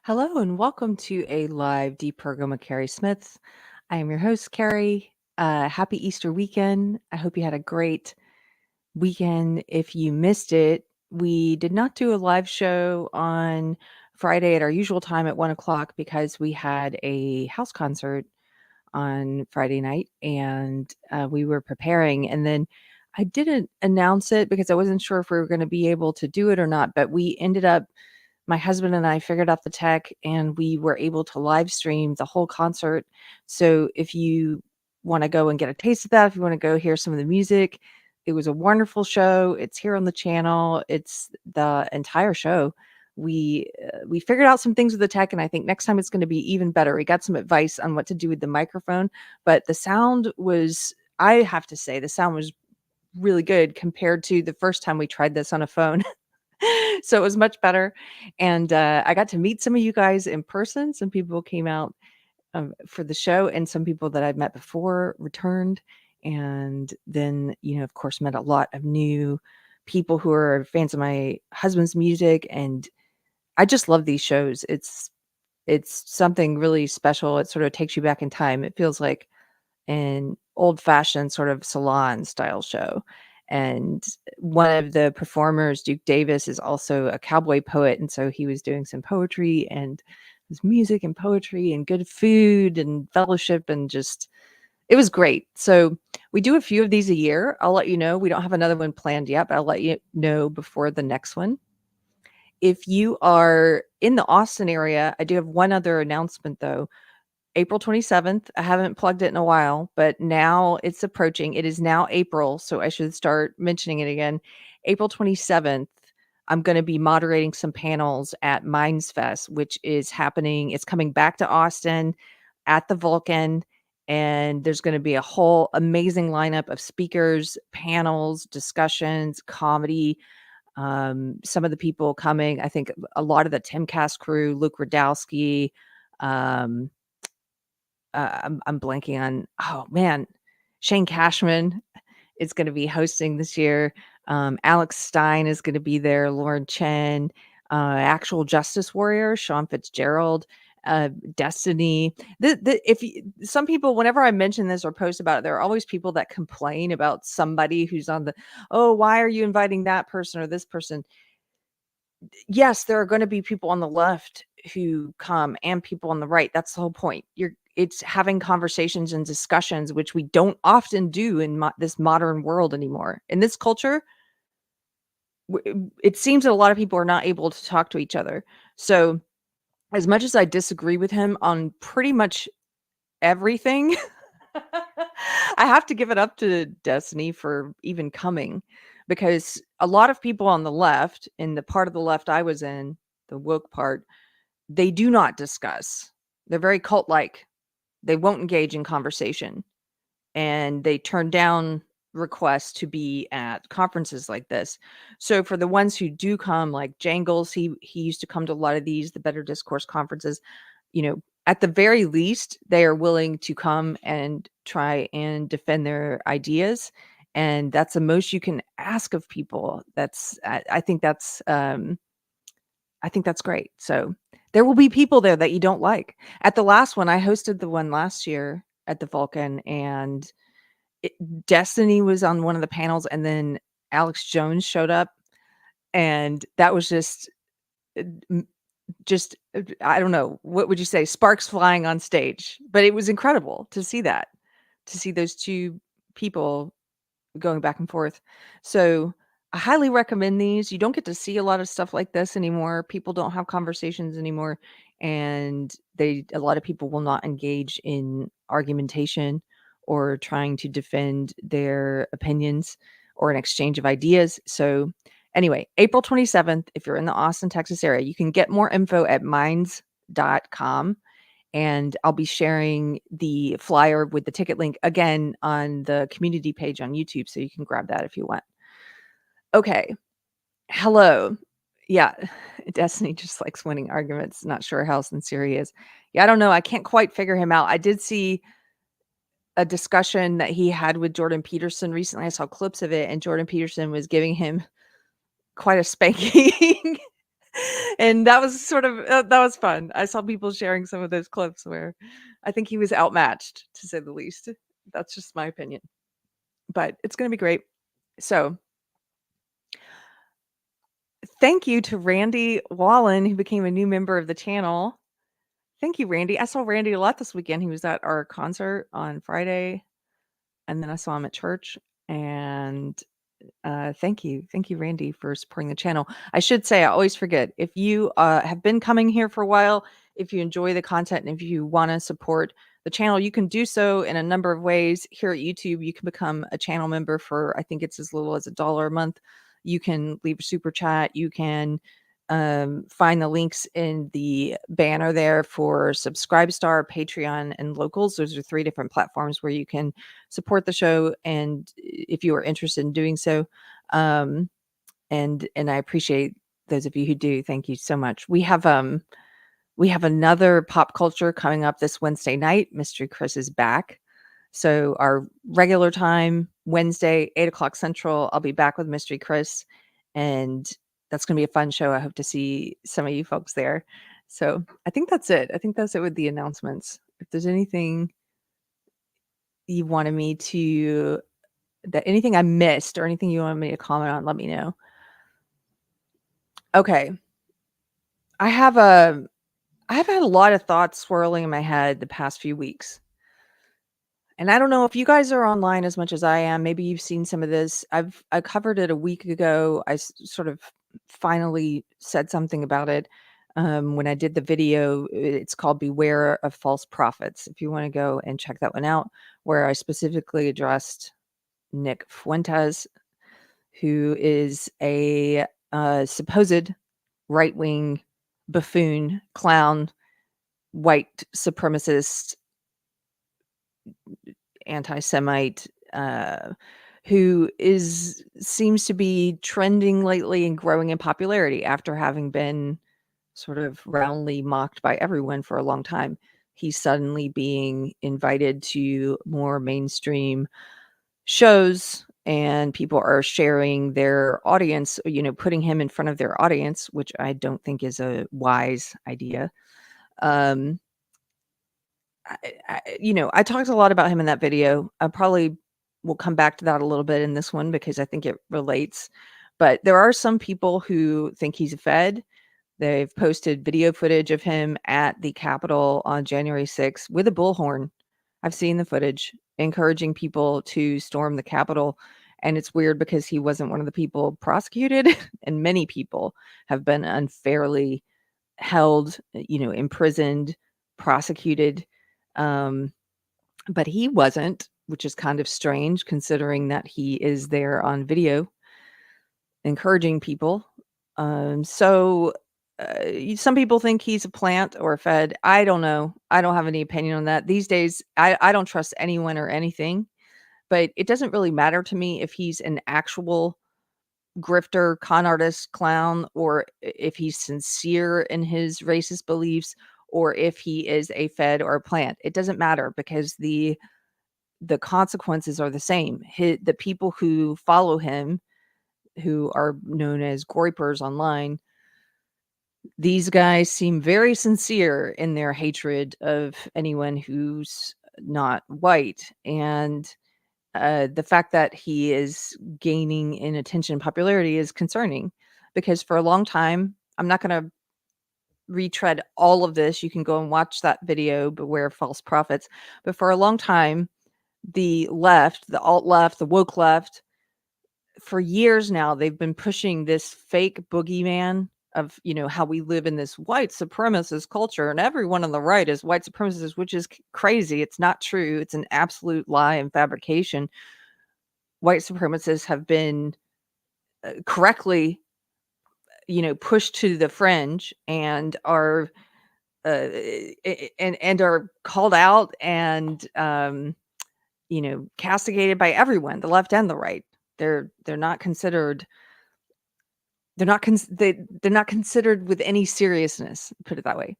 Hello and welcome to a live deprogram with Keri Smith. I am your host, Keri. Happy Easter weekend. I hope you had a great weekend. If you missed it, we did not do a live show on Friday at our usual time at 1 o'clock because we had a house concert on Friday night and we were preparing. And then I didn't announce it because I wasn't sure if we were going to be able to do it or not, but we ended up my husband and I figured out the tech and we were able to live stream the whole concert. So if you want to go and get a taste of that, if you want to go hear some of the music, it was a wonderful show. It's here on the channel. It's the entire show. We figured out some things with the tech, and I think next time it's going to be even better. We got some advice on what to do with the microphone, but the sound was, I have to say, the sound was really good compared to the first time we tried this on a phone. So it was much better. And I got to meet some of you guys in person. Some people came out for the show, and some people that I'd met before returned. And then, of course, met a lot of new people who are fans of my husband's music. And I just love these shows. It's something really special. It sort of takes you back in time. It feels like an old-fashioned sort of salon style show. And one of the performers, Duke Davis, is also a cowboy poet, and so he was doing some poetry, and there's music and poetry and good food and fellowship, and just it was great. So we do a few of these a year. I'll let you know. We don't have another one planned yet, but I'll let you know before the next one. If you are in the Austin area, I do have one other announcement though. April 27th. I haven't plugged it in a while, but now it's approaching. It is now April, so I should start mentioning it again. April 27th, I'm going to be moderating some panels at Mindfest, which is happening. It's coming back to Austin at the Vulcan, and there's going to be a whole amazing lineup of speakers, panels, discussions, comedy. Some of the people coming, I think a lot of the Timcast crew, Luke Radowski, um, I'm blanking on, oh man, Shane Cashman is going to be hosting this year. Alex Stein is going to be there. Lauren Chen, actual Justice Warrior, Sean Fitzgerald, Destiny. Some people, whenever I mention this or post about it, there are always people that complain about somebody who's on the, oh, why are you inviting that person or this person? Yes, there are going to be people on the left who come and people on the right. That's the whole point. It's having conversations and discussions, which we don't often do in this modern world anymore. In this culture, it seems that a lot of people are not able to talk to each other. So as much as I disagree with him on pretty much everything, I have to give it up to Destiny for even coming, because a lot of people on the left, in the part of the left I was in, the woke part, they do not discuss. They're very cult-like. They won't engage in conversation, and they turn down requests to be at conferences like this. So for the ones who do come, like Jangles, he used to come to a lot of these, the Better Discourse conferences, at the very least, they are willing to come and try and defend their ideas. And that's the most you can ask of people. I think that's great. So there will be people there that you don't like. At the last one, I hosted the one last year at the Vulcan, and Destiny was on one of the panels, and then Alex Jones showed up, and that was just I don't know, what would you say, sparks flying on stage. But it was incredible to see that, to see those two people going back and forth. So I highly recommend these. You don't get to see a lot of stuff like this anymore. People don't have conversations anymore, and a lot of people will not engage in argumentation or trying to defend their opinions or an exchange of ideas. So anyway, April 27th, if you're in the Austin, Texas area, you can get more info at minds.com. And I'll be sharing the flyer with the ticket link again on the community page on YouTube, so you can grab that if you want. Okay. Hello. Yeah. Destiny just likes winning arguments. Not sure how sincere he is. Yeah, I don't know. I can't quite figure him out. I did see a discussion that he had with Jordan Peterson recently. I saw clips of it, and Jordan Peterson was giving him quite a spanking. And that was sort of that was fun. I saw people sharing some of those clips where I think he was outmatched, to say the least. That's just my opinion. But it's going to be great. So, thank you to Randy Wallen, who became a new member of the channel. Thank you, Randy. I saw Randy a lot this weekend. He was at our concert on Friday, and then I saw him at church. And thank you, Randy, for supporting the channel. I should say, I always forget, if you have been coming here for a while, if you enjoy the content, and if you want to support the channel, you can do so in a number of ways. Here at YouTube, you can become a channel member for, I think it's as little as $1 a month. You can leave a super chat. You can find the links in the banner there for Subscribestar, Patreon, and Locals. Those are 3 different platforms where you can support the show, and if you are interested in doing so, and I appreciate those of you who do. Thank you so much. We have another pop culture coming up this Wednesday night. Mystery Chris is back. So our regular time, Wednesday, 8:00 Central, I'll be back with Mystery Chris, and that's going to be a fun show. I hope to see some of you folks there. So I think that's it. I think that's it with the announcements. If there's anything you wanted me to, anything I missed or anything you wanted me to comment on, let me know. Okay. I've had a lot of thoughts swirling in my head the past few weeks. And I don't know if you guys are online as much as I am. Maybe you've seen some of this. I covered it a week ago. I sort of finally said something about it when I did the video. It's called Beware of False Prophets. If you want to go and check that one out, where I specifically addressed Nick Fuentes, who is a supposed right-wing buffoon, clown, white supremacist, anti-Semite, who seems to be trending lately and growing in popularity after having been sort of roundly mocked by everyone for a long time. He's suddenly being invited to more mainstream shows, and people are sharing their audience, putting him in front of their audience, which I don't think is a wise idea. Um, I talked a lot about him in that video. I probably will come back to that a little bit in this one because I think it relates. But there are some people who think he's a Fed. They've posted video footage of him at the Capitol on January 6th with a bullhorn. I've seen the footage encouraging people to storm the Capitol. And it's weird because he wasn't one of the people prosecuted, and many people have been unfairly held, imprisoned, prosecuted. But he wasn't, which is kind of strange considering that he is there on video encouraging people. So some people think he's a plant or a Fed. I don't know. I don't have any opinion on that. These days, I don't trust anyone or anything, but it doesn't really matter to me if he's an actual grifter, con artist, clown, or if he's sincere in his racist beliefs, or if he is a Fed or a plant. It doesn't matter because the consequences are the same. The people who follow him, who are known as groypers online, these guys seem very sincere in their hatred of anyone who's not white. And the fact that he is gaining in attention and popularity is concerning, because for a long time, I'm not going to retread all of this. You can go and watch that video, Beware of False Prophets. But for a long time, the left, the alt left, the woke left, for years now, they've been pushing this fake boogeyman of, how we live in this white supremacist culture, and everyone on the right is white supremacist, which is crazy. It's not true. It's an absolute lie and fabrication. White supremacists have been correctly, pushed to the fringe and are and are called out and castigated by everyone, the left and the right. They're not considered. They're not considered with any seriousness, put it that way.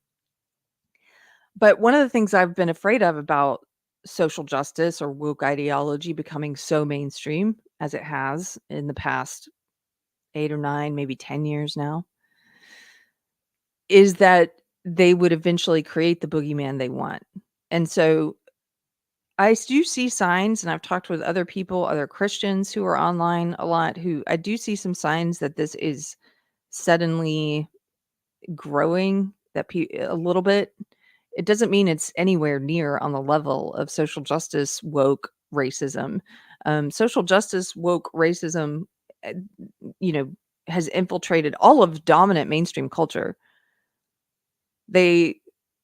But one of the things I've been afraid of about social justice or woke ideology becoming so mainstream as it has in the past 8 or 9, maybe 10 years now, is that they would eventually create the boogeyman they want. And so I do see signs, and I've talked with other people, other Christians who are online a lot, who I do see some signs that this is suddenly growing a little bit. It doesn't mean it's anywhere near on the level of social justice woke racism. Social justice woke racism, uh, you know, has infiltrated all of dominant mainstream culture. They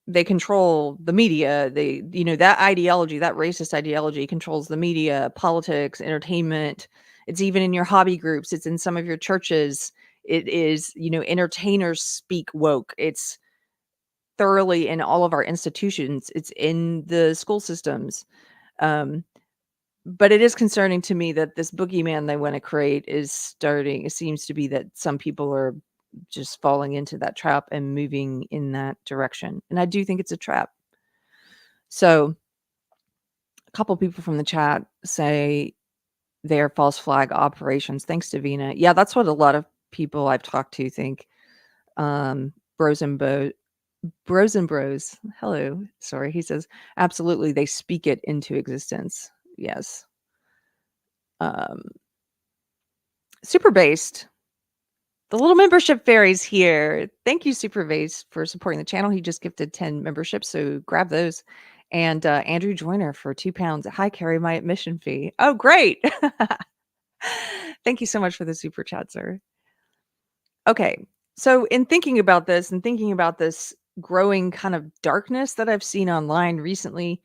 they control the media. That ideology, that racist ideology controls the media, politics, entertainment. It's even in your hobby groups. It's in some of your churches. It is, entertainers speak woke. It's thoroughly in all of our institutions. It's in the school systems. Um, but it is concerning to me that this boogeyman they want to create is starting. It seems to be that some people are just falling into that trap and moving in that direction. And I do think it's a trap. So a couple people from the chat say they're false flag operations. Thanks, Davina. Yeah, that's what a lot of people I've talked to think. Bros and bros. Hello. Sorry. He says, absolutely. They speak it into existence. Yes. Um, Super based. The little membership fairies here. Thank you, Super Based, for supporting the channel. He just gifted 10 memberships, so grab those. And Andrew Joyner for £2. Hi, Keri, my admission fee. Oh, great. Thank you so much for the super chat, sir. Okay. So in thinking about this and thinking about this growing kind of darkness that I've seen online recently,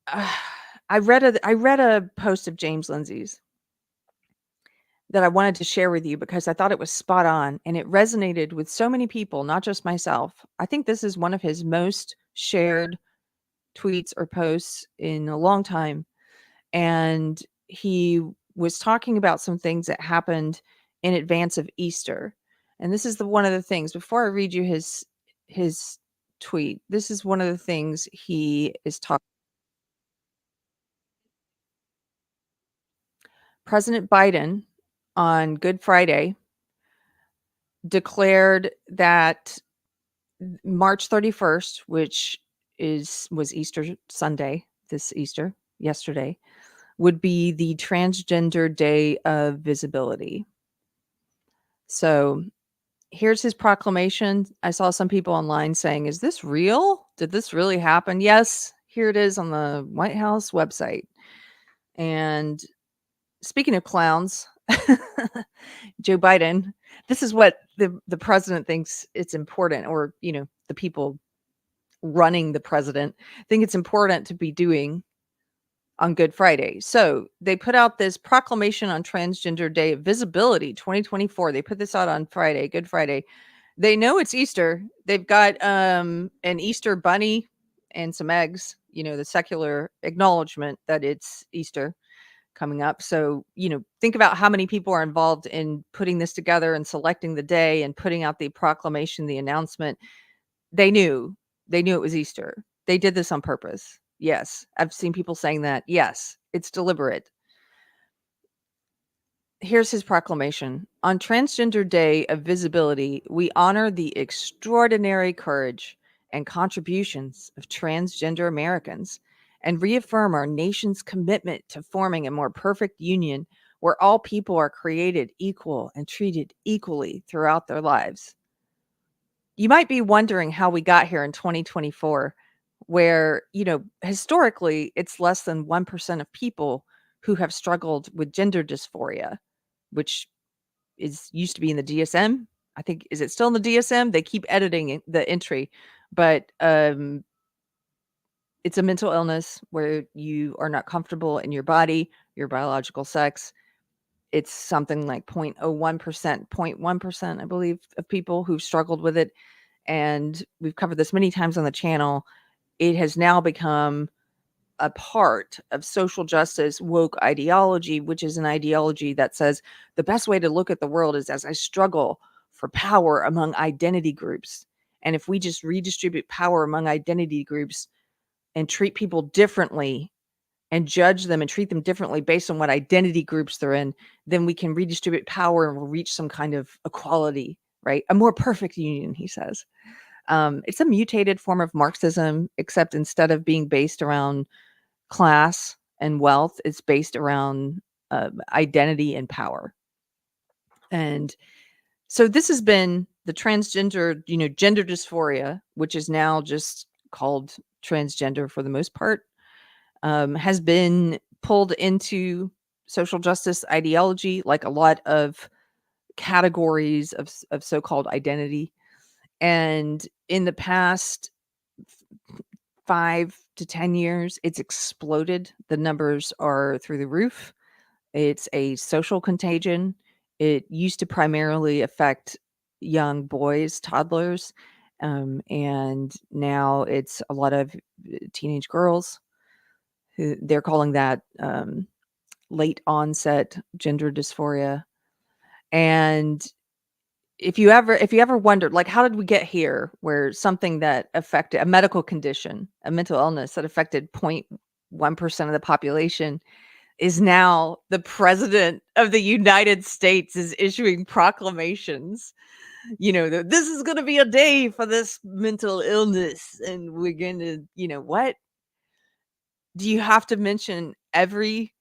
I read a post of James Lindsay's that I wanted to share with you because I thought it was spot on and it resonated with so many people, not just myself. I think this is one of his most shared tweets or posts in a long time. And he was talking about some things that happened in advance of Easter. And this is one of the things, before I read you his tweet, this is one of the things he is talking. President Biden on Good Friday declared that March 31st, which was Easter Sunday, this Easter, yesterday, would be the Transgender Day of Visibility. So here's his proclamation. I saw some people online saying, is this real? Did this really happen? Yes, here it is on the White House website. And speaking of clowns, Joe Biden, this is what the president thinks it's important, or, the people running the president think it's important to be doing on Good Friday. So they put out this proclamation on Transgender Day of Visibility 2024. They put this out on Friday, Good Friday. They know it's Easter. They've got an Easter bunny and some eggs, the secular acknowledgement that it's Easter coming up. So, think about how many people are involved in putting this together and selecting the day and putting out the proclamation, the announcement. They knew it was Easter. They did this on purpose. Yes. I've seen people saying that. Yes, it's deliberate. Here's his proclamation. On Transgender Day of Visibility, we honor the extraordinary courage and contributions of transgender Americans and reaffirm our nation's commitment to forming a more perfect union where all people are created equal and treated equally throughout their lives. You might be wondering how we got here in 2024, where, historically, it's less than 1% of people who have struggled with gender dysphoria, which used to be in the DSM. I think, is it still in the DSM? They keep editing the entry, but it's a mental illness where you are not comfortable in your body, your biological sex. It's something like 0.01%, 0.1%, I believe, of people who've struggled with it. And we've covered this many times on the channel. It has now become a part of social justice woke ideology, which is an ideology that says the best way to look at the world is as I struggle for power among identity groups. And if we just redistribute power among identity groups and treat people differently and judge them and treat them differently based on what identity groups they're in, then we can redistribute power and we'll reach some kind of equality, right? A more perfect union, he says. It's a mutated form of Marxism, except instead of being based around class and wealth, it's based around identity and power. And so this has been the transgender, gender dysphoria, which is now just called transgender for the most part, has been pulled into social justice ideology, like a lot of categories of so-called identity. And in the past 5 to 10 years, it's exploded. The numbers are through the roof. It's a social contagion. It used to primarily affect young boys, toddlers, and now it's a lot of teenage girls. They're calling that late onset gender dysphoria. And if you ever wondered, like, how did we get here, where something that affected a medical condition, a mental illness that affected 0.1% of the population, is now the president of the United States is issuing proclamations, this is going to be a day for this mental illness, and we're going to, what? Do you have to mention every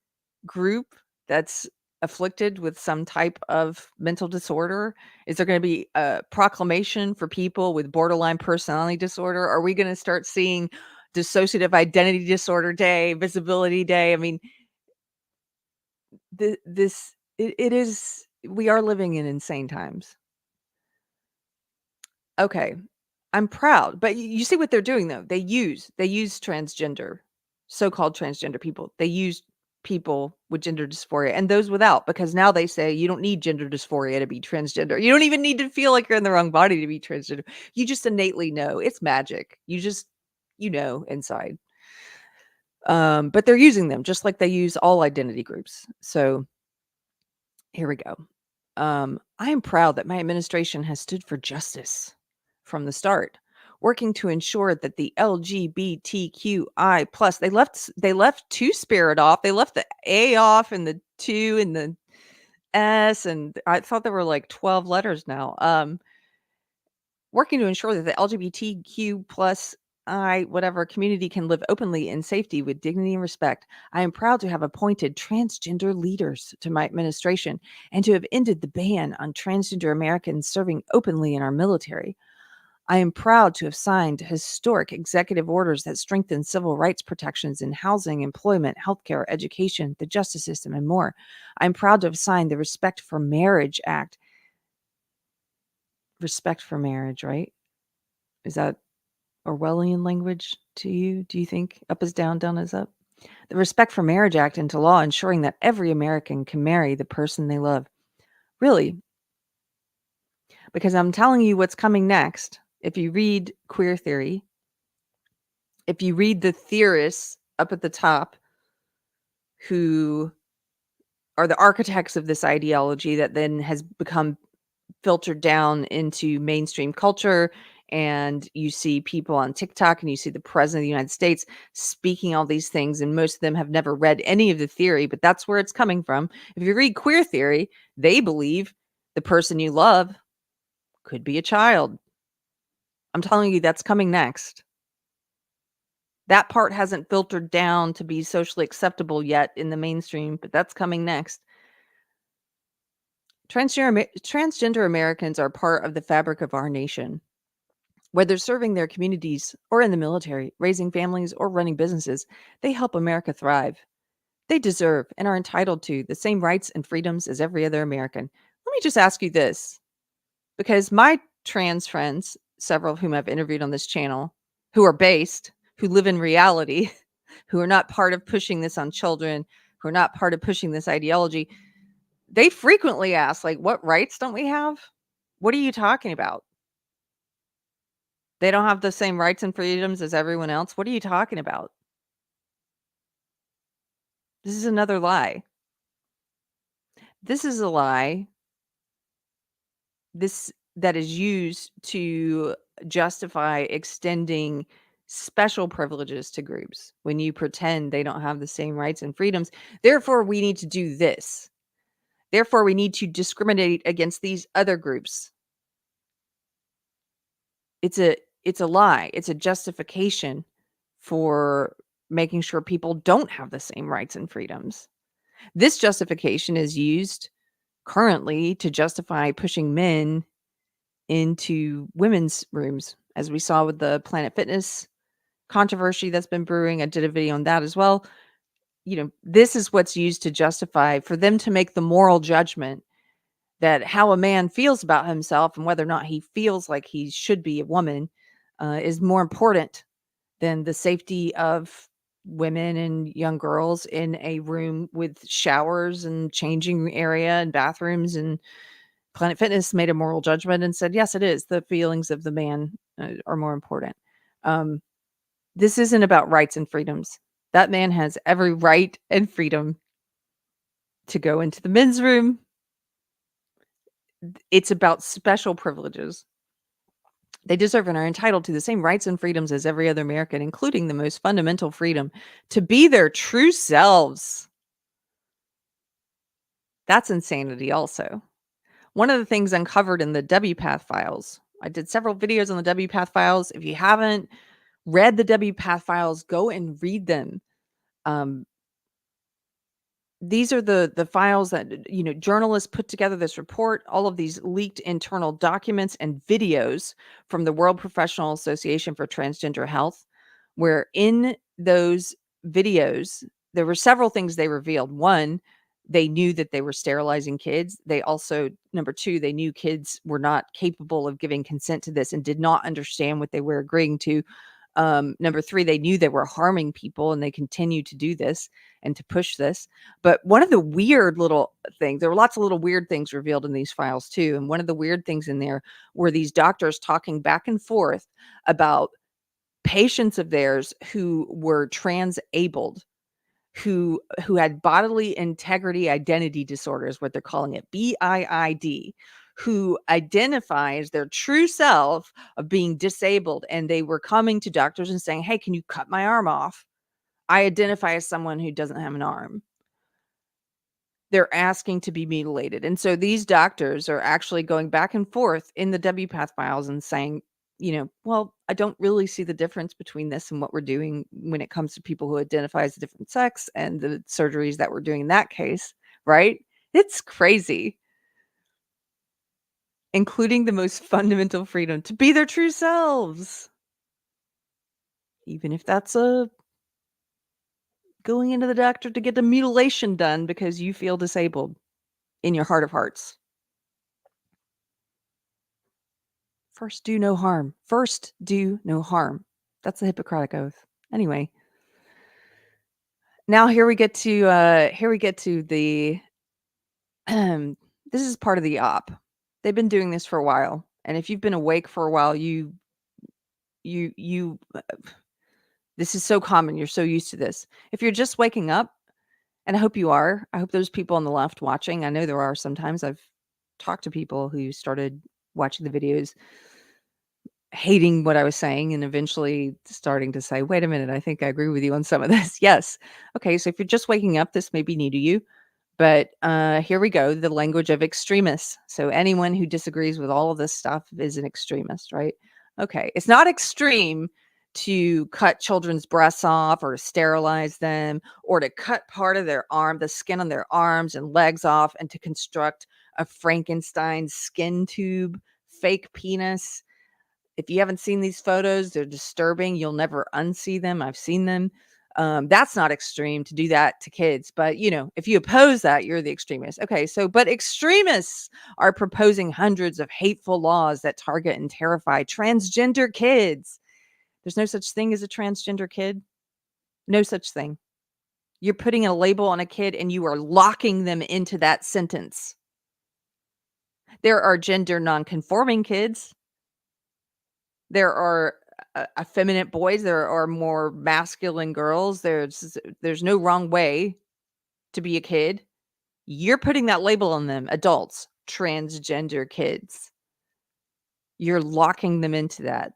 group that's afflicted with some type of mental disorder? Is there going to be a proclamation for people with borderline personality disorder? Are we going to start seeing dissociative identity disorder day, visibility day? I mean, it is, we are living in insane times. Okay. I'm proud, but you see what they're doing though. They use transgender, so-called transgender people. They use people with gender dysphoria and those without, because now they say you don't need gender dysphoria to be transgender. You don't even need to feel like you're in the wrong body to be transgender. You just innately know. It's magic. You just, inside. But they're using them just like they use all identity groups. So here we go. I am proud that my administration has stood for justice from the start, working to ensure that the LGBTQI plus, they left two spirit off, they left the A off and the two and the S, and I thought there were like 12 letters now. Working to ensure that the LGBTQ plus whatever community can live openly in safety with dignity and respect. I am proud to have appointed transgender leaders to my administration and to have ended the ban on transgender Americans serving openly in our military. I am proud to have signed historic executive orders that strengthen civil rights protections in housing, employment, healthcare, education, the justice system, and more. I am proud to have signed the Respect for Marriage Act. Respect for marriage, right? Is that Orwellian language to you? Do you think up is down, down is up? The Respect for Marriage Act into law, ensuring that every American can marry the person they love. Really? Because I'm telling you what's coming next. If you read queer theory, if you read the theorists up at the top who are the architects of this ideology that then has become filtered down into mainstream culture, and you see people on TikTok and you see the president of the United States speaking all these things, and most of them have never read any of the theory, but that's where it's coming from. If you read queer theory, they believe the person you love could be a child. I'm telling you, that's coming next. That part hasn't filtered down to be socially acceptable yet in the mainstream, but that's coming next. Transgender Americans are part of the fabric of our nation. Whether serving their communities or in the military, raising families, or running businesses, they help America thrive. They deserve and are entitled to the same rights and freedoms as every other American. Let me just ask you this, because my trans friends, several of whom I've interviewed on this channel, who are based, who live in reality, who are not part of pushing this on children, who are not part of pushing this ideology, they frequently ask, like, what rights don't we have? What are you talking about? They don't have the same rights and freedoms as everyone else? What are you talking about? This is another lie. This is a lie that is used to justify extending special privileges to groups when you pretend they don't have the same rights and freedoms. Therefore, we need to do this. Therefore, we need to discriminate against these other groups. It's a lie. It's a justification for making sure people don't have the same rights and freedoms. This justification is used currently to justify pushing men into women's rooms, as we saw with the Planet Fitness controversy that's been brewing. I did a video on that as well. This is what's used to justify for them to make the moral judgment that how a man feels about himself and whether or not he feels like he should be a woman is more important than the safety of women and young girls in a room with showers and changing area and bathrooms. And Planet Fitness made a moral judgment and said, yes, it is. The feelings of the man are more important. This isn't about rights and freedoms. That man has every right and freedom to go into the men's room. It's about special privileges. They deserve and are entitled to the same rights and freedoms as every other American, including the most fundamental freedom to be their true selves. That's insanity also. One of the things uncovered in the WPATH files, I did several videos on the WPATH files. If you haven't read the WPATH files, go and read them. These are the files that, journalists put together this report, all of these leaked internal documents and videos from the World Professional Association for Transgender Health, where in those videos, there were several things they revealed. One, they knew that they were sterilizing kids. They also, number two, they knew kids were not capable of giving consent to this and did not understand what they were agreeing to. Number three, they knew they were harming people and they continue to do this and to push this. But one of the weird little things, there were lots of little weird things revealed in these files too. And one of the weird things in there were these doctors talking back and forth about patients of theirs who were transabled, who had bodily integrity identity disorders, what they're calling it, BIID, who identify as their true self of being disabled. And they were coming to doctors and saying, hey, can you cut my arm off? I identify as someone who doesn't have an arm. They're asking to be mutilated. And so these doctors are actually going back and forth in the WPATH files and saying, well, I don't really see the difference between this and what we're doing when it comes to people who identify as a different sex and the surgeries that we're doing in that case, right? It's crazy. Including the most fundamental freedom to be their true selves. Even if that's going into the doctor to get a mutilation done because you feel disabled in your heart of hearts. First, do no harm. First, do no harm. That's the Hippocratic Oath. Anyway, now here we get to the this is part of the op. They've been doing this for a while, and if you've been awake for a while, you this is so common. You're so used to this. If you're just waking up, and I hope you are. I hope there's people on the left watching. I know there are sometimes. I've talked to people who started watching the videos hating what I was saying and eventually starting to say, wait a minute, I think I agree with you on some of this. Yes. Okay. So if you're just waking up, this may be new to you. But here we go. The language of extremists. So anyone who disagrees with all of this stuff is an extremist, right? Okay. It's not extreme to cut children's breasts off or to sterilize them or to cut part of their arm, the skin on their arms and legs off and to construct a Frankenstein skin tube, fake penis. If you haven't seen these photos, they're disturbing. You'll never unsee them. I've seen them. That's not extreme to do that to kids. But, if you oppose that, you're the extremist. Okay, but extremists are proposing hundreds of hateful laws that target and terrify transgender kids. There's no such thing as a transgender kid. No such thing. You're putting a label on a kid and you are locking them into that sentence. There are gender nonconforming kids. There are effeminate boys. There are more masculine girls. There's no wrong way to be a kid. You're putting that label on them, adults, transgender kids. You're locking them into that.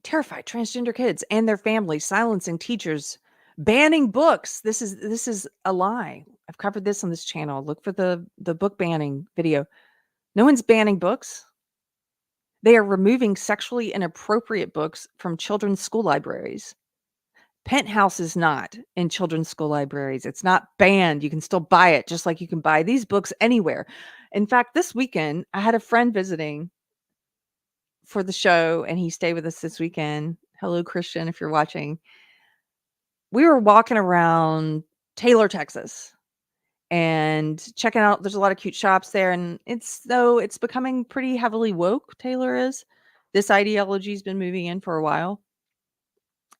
Terrified transgender kids and their families, silencing teachers, banning books. This is a lie. I've covered this on this channel. Look for the book banning video. No one's banning books. They are removing sexually inappropriate books from children's school libraries. Penthouse is not in children's school libraries. It's not banned. You can still buy it, just like you can buy these books anywhere. In fact, this weekend, I had a friend visiting for the show, and he stayed with us this weekend. Hello, Christian, if you're watching. We were walking around Taylor, Texas, and checking out. There's a lot of cute shops there, and it's becoming pretty heavily woke. Taylor is. This ideology's been moving in for a while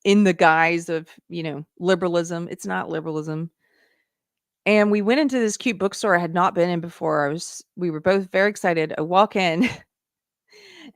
in the guise of, liberalism. It's not liberalism. And we went into this cute bookstore I had not been in before. We were both very excited. I walk in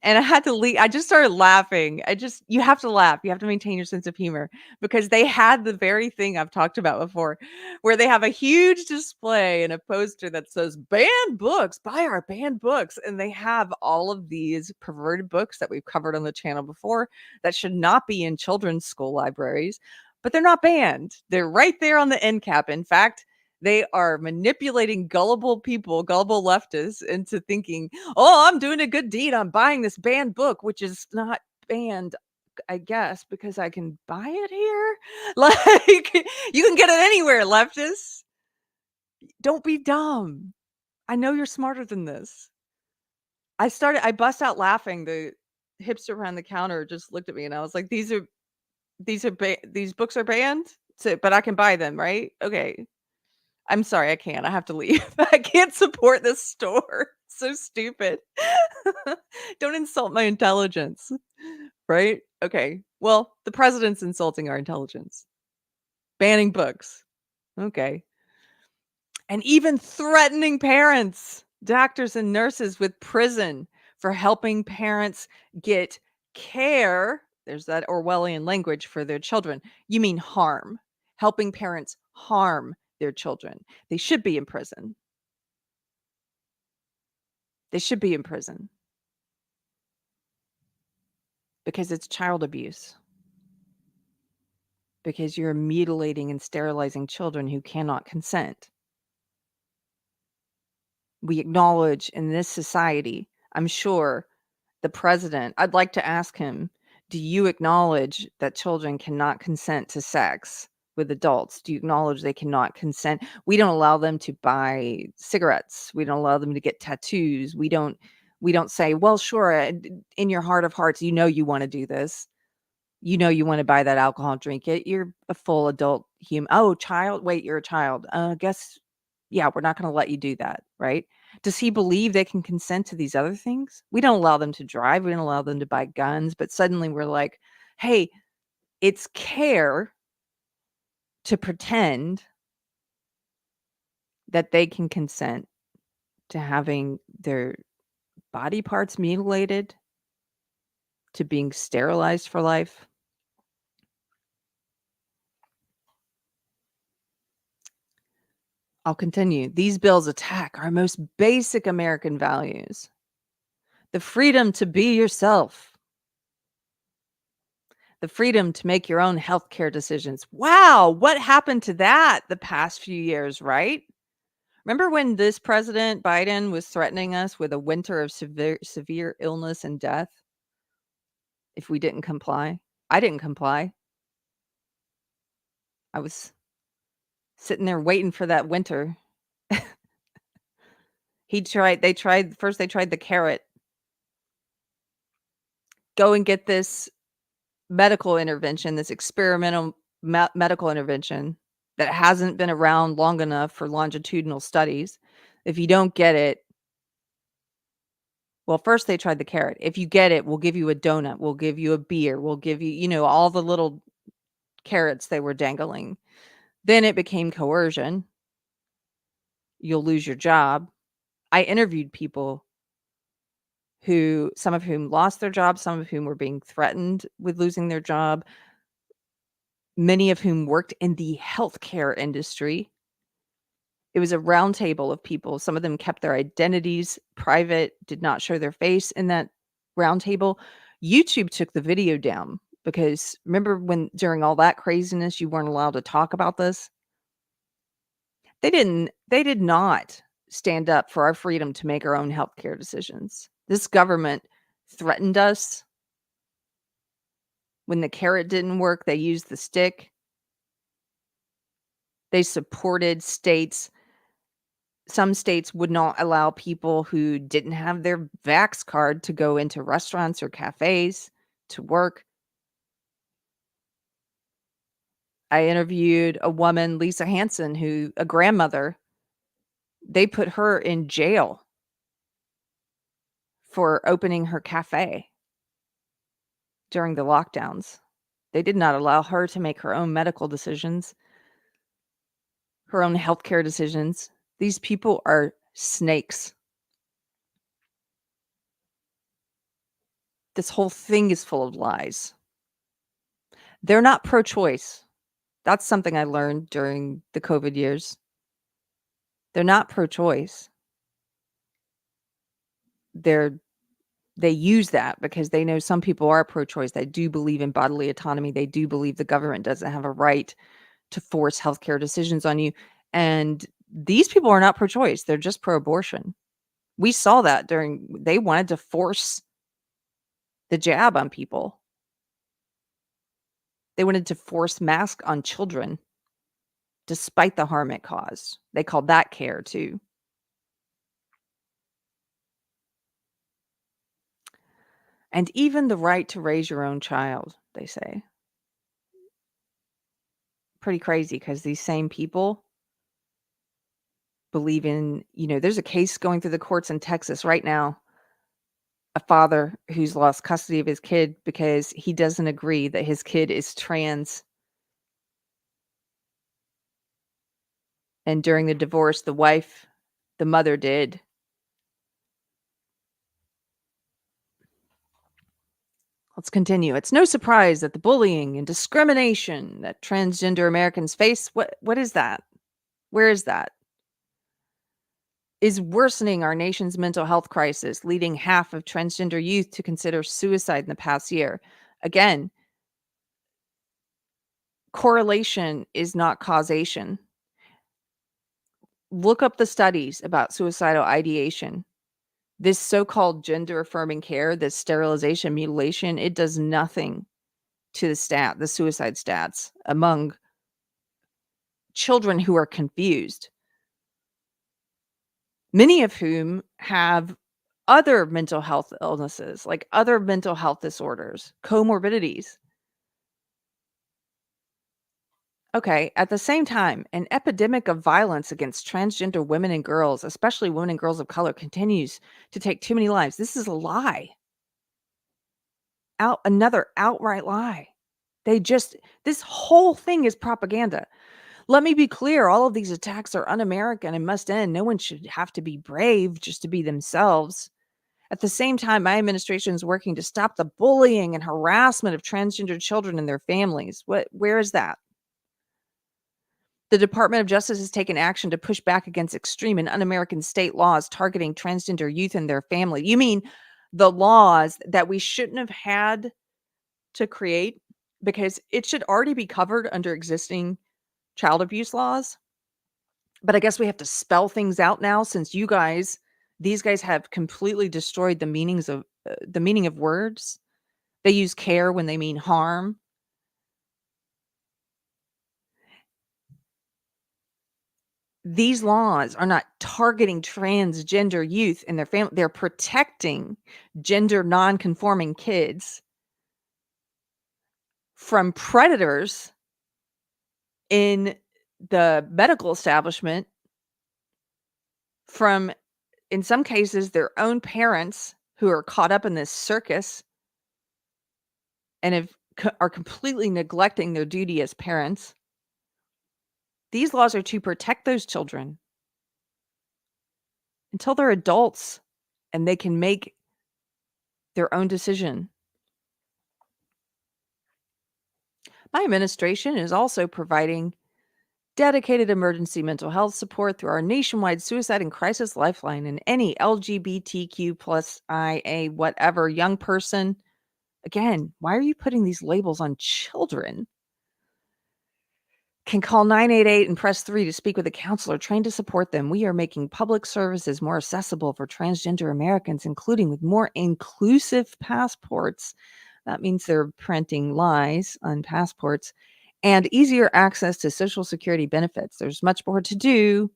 and I had to leave. I just started laughing. You have to laugh. You have to maintain your sense of humor because they had the very thing I've talked about before, where they have a huge display and a poster that says banned books, buy our banned books. And they have all of these perverted books that we've covered on the channel before that should not be in children's school libraries, but they're not banned. They're right there on the end cap. In fact, they are manipulating gullible people, gullible leftists into thinking, oh, I'm doing a good deed. I'm buying this banned book, which is not banned, I guess, because I can buy it here. Like, you can get it anywhere, leftists. Don't be dumb. I know you're smarter than this. I bust out laughing. The hipster around the counter just looked at me and I was like, these books are banned, but I can buy them, right? Okay. I'm sorry, I can't. I have to leave. I can't support this store. So stupid. Don't insult my intelligence. Right? Okay. Well, the president's insulting our intelligence. Banning books. Okay. And even threatening parents, doctors and nurses with prison for helping parents get care. There's that Orwellian language for their children. You mean harm. Helping parents harm their children. They should be in prison. They should be in prison. Because it's child abuse. Because you're mutilating and sterilizing children who cannot consent. We acknowledge in this society, I'm sure the president, I'd like to ask him, do you acknowledge that children cannot consent to sex with adults? Do you acknowledge they cannot consent? We don't allow them to buy cigarettes. We don't allow them to get tattoos. We don't say, well, sure, in your heart of hearts, you want to do this. You want to buy that alcohol, drink it. You're a full adult human. Oh, child. Wait, you're a child. Guess, yeah, we're not going to let you do that. Right. Does he believe they can consent to these other things? We don't allow them to drive. We don't allow them to buy guns. But suddenly we're like, hey, it's care to pretend that they can consent to having their body parts mutilated, to being sterilized for life. I'll continue. These bills attack our most basic American values. The freedom to be yourself. The freedom to make your own healthcare decisions. Wow, what happened to that the past few years, right? Remember when this President Biden was threatening us with a winter of severe illness and death if we didn't comply? I didn't comply. I was sitting there waiting for that winter. They tried the carrot. Go and get this medical intervention, this experimental medical intervention that hasn't been around long enough for longitudinal studies. If you don't get it, well, first they tried the carrot. If you get it, we'll give you a donut, we'll give you a beer, we'll give you, all the little carrots they were dangling. Then it became coercion. You'll lose your job. I interviewed people some of whom lost their jobs, some of whom were being threatened with losing their job, many of whom worked in the healthcare industry. It was a roundtable of people. Some of them kept their identities private, did not show their face in that roundtable. YouTube took the video down because remember when during all that craziness, you weren't allowed to talk about this? They did not stand up for our freedom to make our own healthcare decisions. This government threatened us. When the carrot didn't work, they used the stick. They supported states. Some states would not allow people who didn't have their vax card to go into restaurants or cafes to work. I interviewed a woman, Lisa Hansen, a grandmother. They put her in jail for opening her cafe during the lockdowns. They did not allow her to make her own medical decisions, her own healthcare decisions. These people are snakes. This whole thing is full of lies. They're not pro-choice. That's something I learned during the COVID years. They're not pro-choice. They use that because they know some people are pro-choice. They do believe in bodily autonomy. They do believe the government doesn't have a right to force healthcare decisions on you. And these people are not pro-choice. They're just pro-abortion. We saw that they wanted to force the jab on people. They wanted to force masks on children despite the harm it caused. They called that care too. And even the right to raise your own child, they say. Pretty crazy because these same people believe in, there's a case going through the courts in Texas right now. A father who's lost custody of his kid because he doesn't agree that his kid is trans. And during the divorce, the mother did. Let's continue. It's no surprise that the bullying and discrimination that transgender Americans face, what is that? Where is that? Is worsening our nation's mental health crisis, leading half of transgender youth to consider suicide in the past year. Again, correlation is not causation. Look up the studies about suicidal ideation. This so-called gender-affirming care, this sterilization, mutilation, it does nothing to the suicide stats among children who are confused, many of whom have other mental health illnesses, like other mental health disorders, comorbidities. Okay, at the same time, an epidemic of violence against transgender women and girls, especially women and girls of color, continues to take too many lives. This is a lie. Another outright lie. This whole thing is propaganda. Let me be clear, all of these attacks are un-American and must end. No one should have to be brave just to be themselves. At the same time, my administration is working to stop the bullying and harassment of transgender children and their families. Where is that? The Department of Justice has taken action to push back against extreme and un-American state laws targeting transgender youth and their family. You mean the laws that we shouldn't have had to create because it should already be covered under existing child abuse laws? But I guess we have to spell things out now since these guys have completely destroyed the meaning of words. They use care when they mean harm. These laws are not targeting transgender youth and their family. They're protecting gender non-conforming kids from predators in the medical establishment, from, in some cases, their own parents who are caught up in this circus and are completely neglecting their duty as parents. These laws are to protect those children until they're adults and they can make their own decision. My administration is also providing dedicated emergency mental health support through our nationwide suicide and crisis lifeline, and any LGBTQ plus IA whatever young person. Again, why are you putting these labels on children? can call 988 and press 3 to speak with a counselor trained to support them. We are making public services more accessible for transgender Americans, including with more inclusive passports. That means they're printing lies on passports and easier access to Social Security benefits. There's much more to do.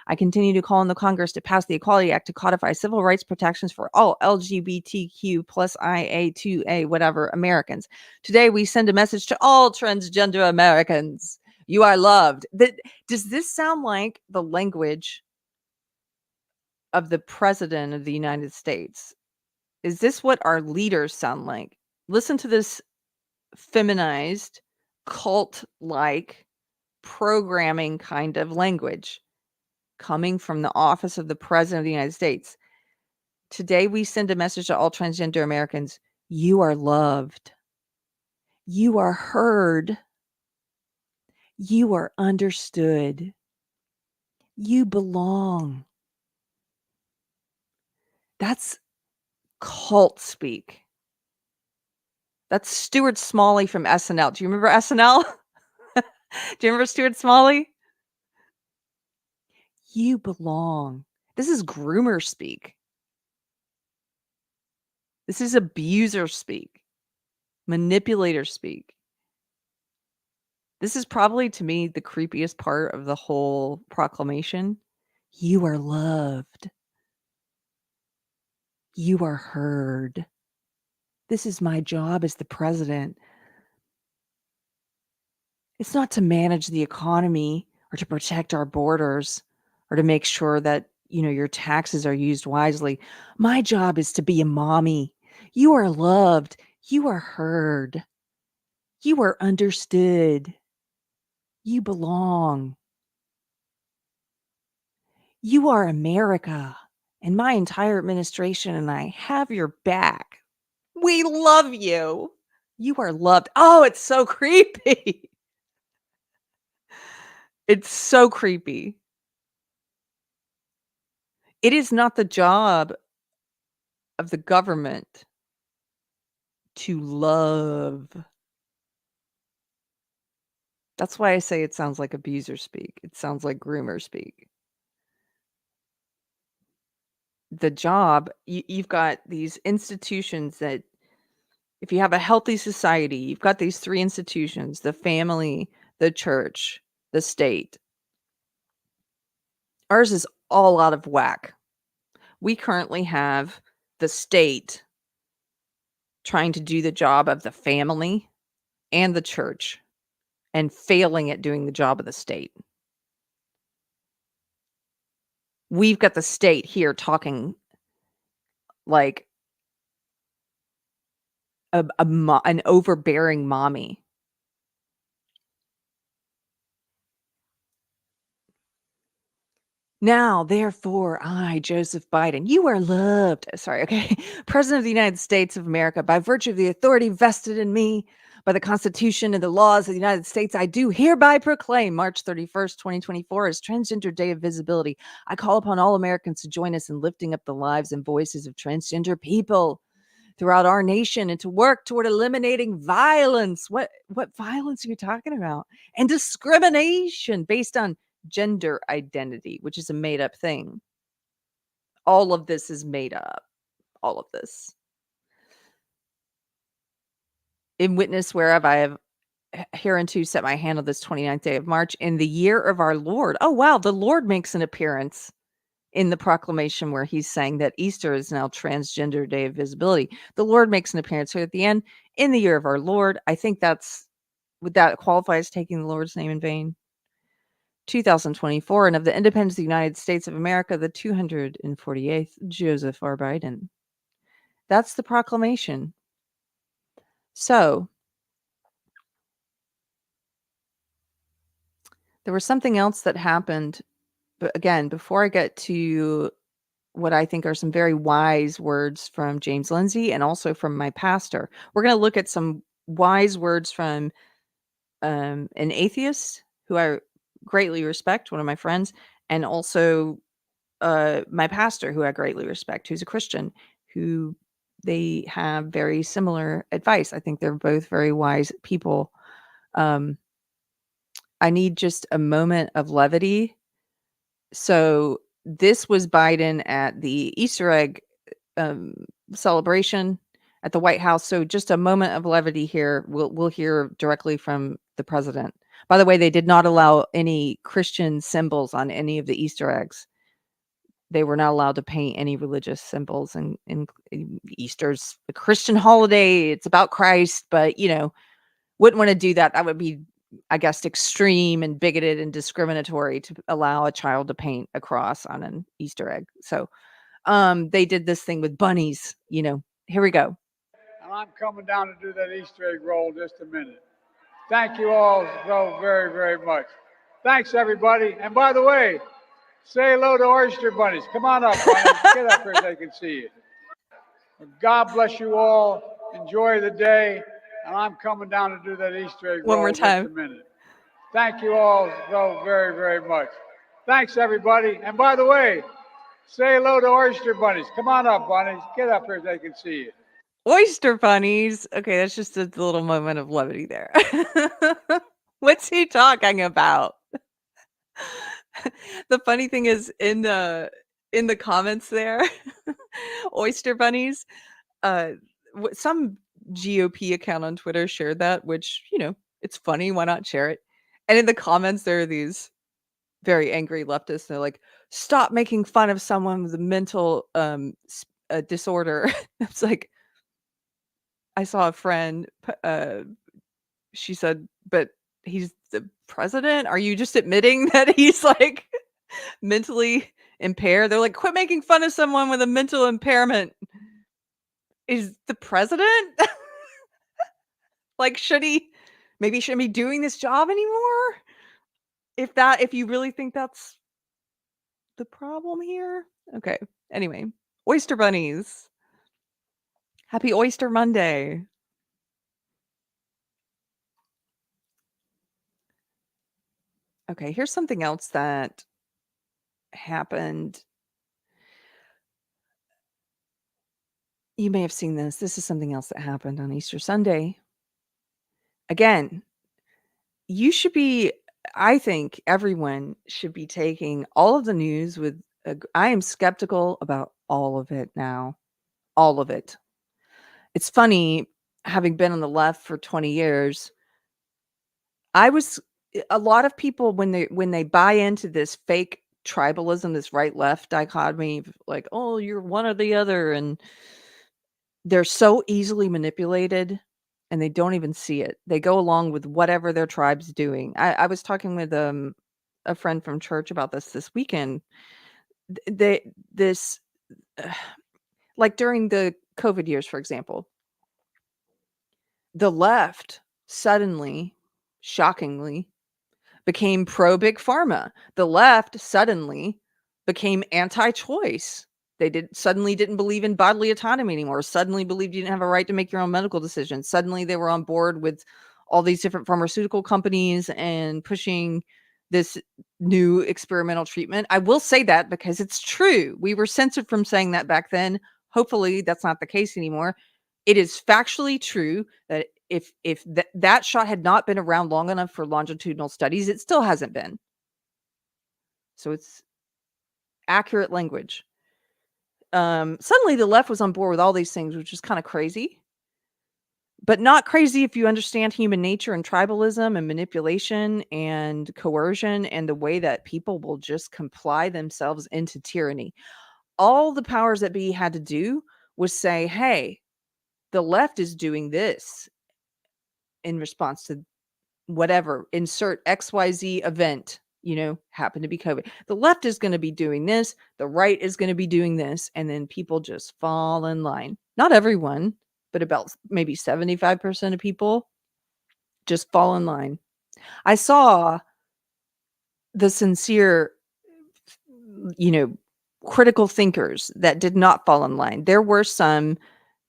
I continue to call on the Congress to pass the Equality Act to codify civil rights protections for all LGBTQ plus IA2A whatever Americans. Today, we send a message to all transgender Americans. You are loved. Does this sound like the language of the President of the United States? Is this what our leaders sound like? Listen to this feminized, cult-like, programming kind of language coming from the office of the President of the United States. Today, we send a message to all transgender Americans. You are loved. You are heard. You are understood. You belong. That's cult speak. That's Stuart Smalley from SNL. Do you remember SNL? Do you remember Stuart Smalley? You belong. This is groomer speak. This is abuser speak. Manipulator speak. This is probably, to me, the creepiest part of the whole proclamation. You are loved. You are heard. This is my job as the president. It's not to manage the economy or to protect our borders or to make sure that, your taxes are used wisely. My job is to be a mommy. You are loved. You are heard. You are understood. You belong. You are America, and my entire administration and I have your back. We love you. You are loved. Oh, it's so creepy. It's so creepy. It is not the job of the government to love. That's why I say it sounds like abuser speak. It sounds like groomer speak. The job, you've got these institutions that, if you have a healthy society, you've got these 3 institutions: the family, the church, the state. Ours is all out of whack. We currently have the state trying to do the job of the family and the church and failing at doing the job of the state. We've got the state here talking like an overbearing mommy. Now, therefore, I, Joseph Biden, you are loved. Sorry, okay. President of the United States of America, by virtue of the authority vested in me by the Constitution and the laws of the United States, I do hereby proclaim March 31st, 2024 as Transgender Day of Visibility. I call upon all Americans to join us in lifting up the lives and voices of transgender people throughout our nation and to work toward eliminating violence. What violence are you talking about? And discrimination based on gender identity, which is a made up thing. All of this is made up. All of this. In witness whereof I have hereunto set my hand on this 29th day of March in the year of our Lord. Oh, wow. The Lord makes an appearance in the proclamation where he's saying that Easter is now Transgender Day of Visibility. The Lord makes an appearance here at the end in the year of our Lord. I think would that qualify as taking the Lord's name in vain? 2024, and of the independence of the United States of America, the 248th, Joseph R. Biden. That's the proclamation. So, there was something else that happened, but again, before I get to what I think are some very wise words from James Lindsay and also from my pastor, we're going to look at some wise words from an atheist who I greatly respect, one of my friends, and also my pastor, who I greatly respect, who's a Christian, who they have very similar advice. I think they're both very wise people. I need just a moment of levity. So this was Biden at the Easter egg um, celebration at the White House. So just a moment of levity here. We'll hear directly from the president. By the way, they did not allow any Christian symbols on any of the Easter eggs. They were not allowed to paint any religious symbols, and Easter's a Christian holiday. It's about Christ, but wouldn't want to do that. That would be, I guess, extreme and bigoted and discriminatory to allow a child to paint a cross on an Easter egg. So they did this thing with bunnies. Here we go. And I'm coming down to do that Easter egg roll in just a minute. Thank you all so very, very much. Thanks, everybody. And by the way, say hello to oyster bunnies. Come on up, bunnies. Get up here so they can see you. God bless you all. Enjoy the day. And I'm coming down to do that Easter egg One roll more in just a time. minute. Thank you all so very, very much. Thanks, everybody. And by the way, say hello to oyster bunnies. Come on up, bunnies. Get up here so they can see you. Oyster bunnies. Okay, that's just a little moment of levity there. What's he talking about? The funny thing is in the comments there, oyster bunnies, some GOP account on Twitter shared that, which, it's funny, why not share it? And in the comments there are these very angry leftists, they're like, "Stop making fun of someone with a mental disorder." It's like, I saw a friend she said, "But he's the president? Are you just admitting that he's like mentally impaired?" They're like, "Quit making fun of someone with a mental impairment. Is the president?" Like, shouldn't be doing this job anymore? If you really think that's the problem here? Okay. Anyway, oyster bunnies. Happy Oyster Monday. Okay, here's something else that happened. You may have seen this. This is something else that happened on Easter Sunday. Again, I think everyone should be taking all of the news with I am skeptical about all of it now. All of it. It's funny, having been on the left for 20 years, a lot of people when they buy into this fake tribalism, this right left dichotomy, like, oh, you're one or the other, and they're so easily manipulated and they don't even see it. They go along with whatever their tribe's doing. I was talking with a friend from church about this weekend. This like during the COVID years, for example, the left suddenly, shockingly, became pro big pharma. The left suddenly became anti-choice. They suddenly didn't believe in bodily autonomy anymore. Suddenly believed you didn't have a right to make your own medical decisions. Suddenly they were on board with all these different pharmaceutical companies and pushing this new experimental treatment. I will say that because it's true. We were censored from saying that back then. Hopefully that's not the case anymore. It is factually true that if that shot had not been around long enough for longitudinal studies, it still hasn't been. So it's accurate language. Suddenly the left was on board with all these things, which is kind of crazy, but not crazy if you understand human nature and tribalism and manipulation and coercion and the way that people will just comply themselves into tyranny. All the powers that be had to do was say, hey, the left is doing this in response to whatever, insert XYZ event, happen to be COVID. The left is going to be doing this, the right is going to be doing this, and then people just fall in line. Not everyone, but about maybe 75% of people just fall in line. I saw the sincere, critical thinkers that did not fall in line. There were some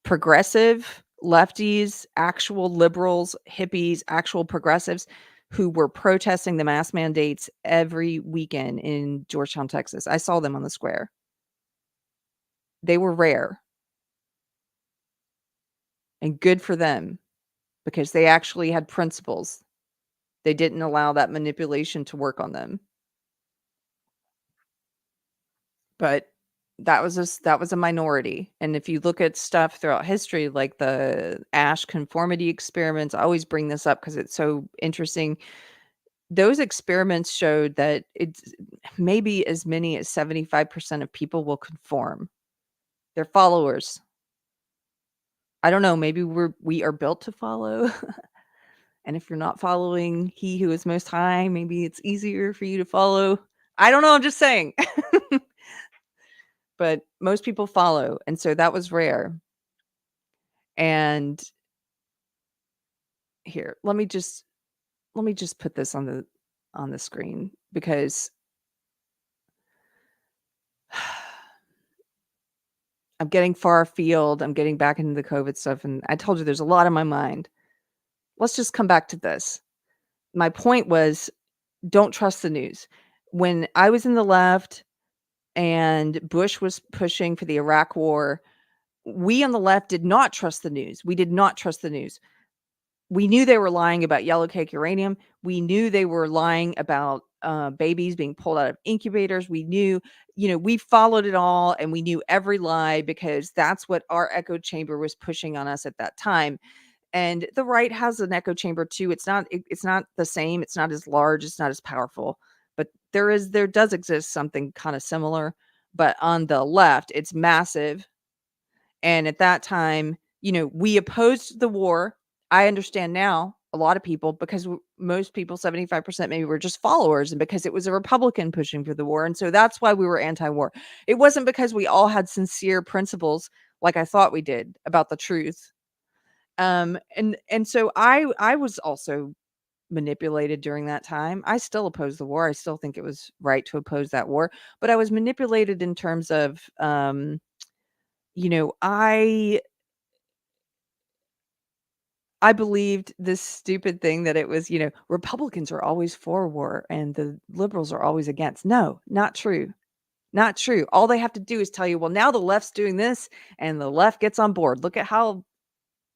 progressive lefties, actual liberals, hippies, actual progressives who were protesting the mask mandates every weekend in Georgetown, Texas. I saw them on the square. They were rare and good for them because they actually had principles. They didn't allow that manipulation to work on them. But that was a minority. And if you look at stuff throughout history, like the Ash conformity experiments, I always bring this up because it's so interesting. Those experiments showed that it's maybe as many as 75% of people will conform. They're followers. I don't know, maybe we are built to follow. And if you're not following he who is most high, maybe it's easier for you to follow. I don't know, I'm just saying. But most people follow, and so that was rare. And here, let me just put this on the screen because I'm getting far afield. I'm getting back into the COVID stuff, and I told you there's a lot on my mind. Let's just come back to this. My point was, don't trust the news. When I was in the left and Bush was pushing for the Iraq war, we on the left did not trust the news. We did not trust the news. We knew they were lying about yellow cake uranium. We knew they were lying about babies being pulled out of incubators. We knew, we followed it all, and we knew every lie because that's what our echo chamber was pushing on us at that time. And the right has an echo chamber too. It's not the same. It's not as large. It's not as powerful. But there does exist something kind of similar. But on the left, it's massive. And at that time, we opposed the war. I understand now a lot of people, because most people, 75% maybe, were just followers, and because it was a Republican pushing for the war. And so that's why we were anti-war. It wasn't because we all had sincere principles like I thought we did about the truth. And so I was also manipulated during that time. I still oppose the war. I still think it was right to oppose that war, but I was manipulated in terms of, I believed this stupid thing that it was, Republicans are always for war and the liberals are always against. No, not true. Not true. All they have to do is tell you, well, now the left's doing this and the left gets on board. Look at how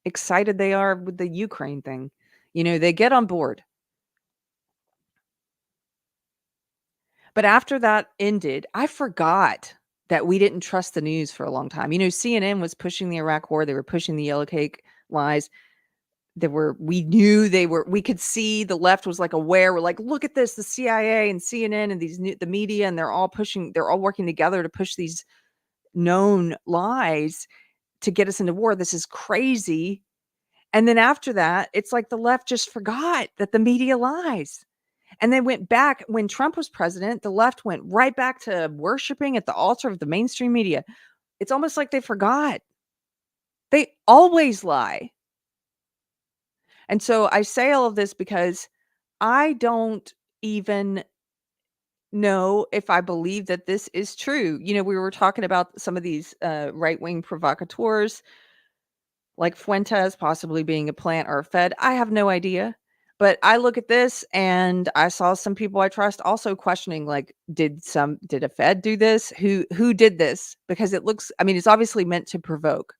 excited they are with the Ukraine thing. They get on board. But after that ended, I forgot that we didn't trust the news for a long time. CNN was pushing the Iraq war. They were pushing the yellow cake lies. We could see the left was like aware. We're like, look at this, the CIA and CNN and the media, and they're all working together to push these known lies to get us into war. This is crazy. And then after that, it's like the left just forgot that the media lies. And they went back when Trump was president, the left went right back to worshiping at the altar of the mainstream media. It's almost like they forgot. They always lie. And so I say all of this because I don't even know if I believe that this is true. We were talking about some of these right-wing provocateurs like Fuentes possibly being a plant or a Fed. I have no idea. But I look at this and I saw some people I trust also questioning, like, did a Fed do this? Who did this? Because it's obviously meant to provoke.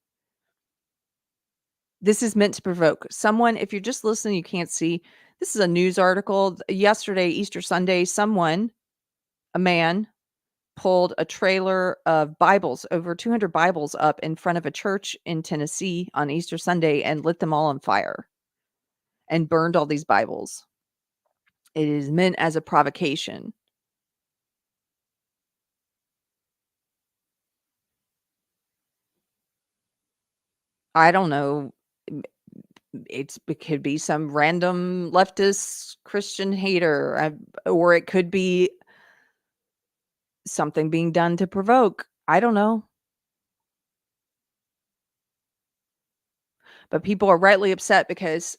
This is meant to provoke someone. If you're just listening, you can't see. This is a news article. Yesterday, Easter Sunday, a man, pulled a trailer of Bibles, over 200 Bibles, up in front of a church in Tennessee on Easter Sunday and lit them all on fire and burned all these Bibles. It is meant as a provocation. I don't know. It could be some random leftist Christian hater, or it could be something being done to provoke. I don't know. But people are rightly upset because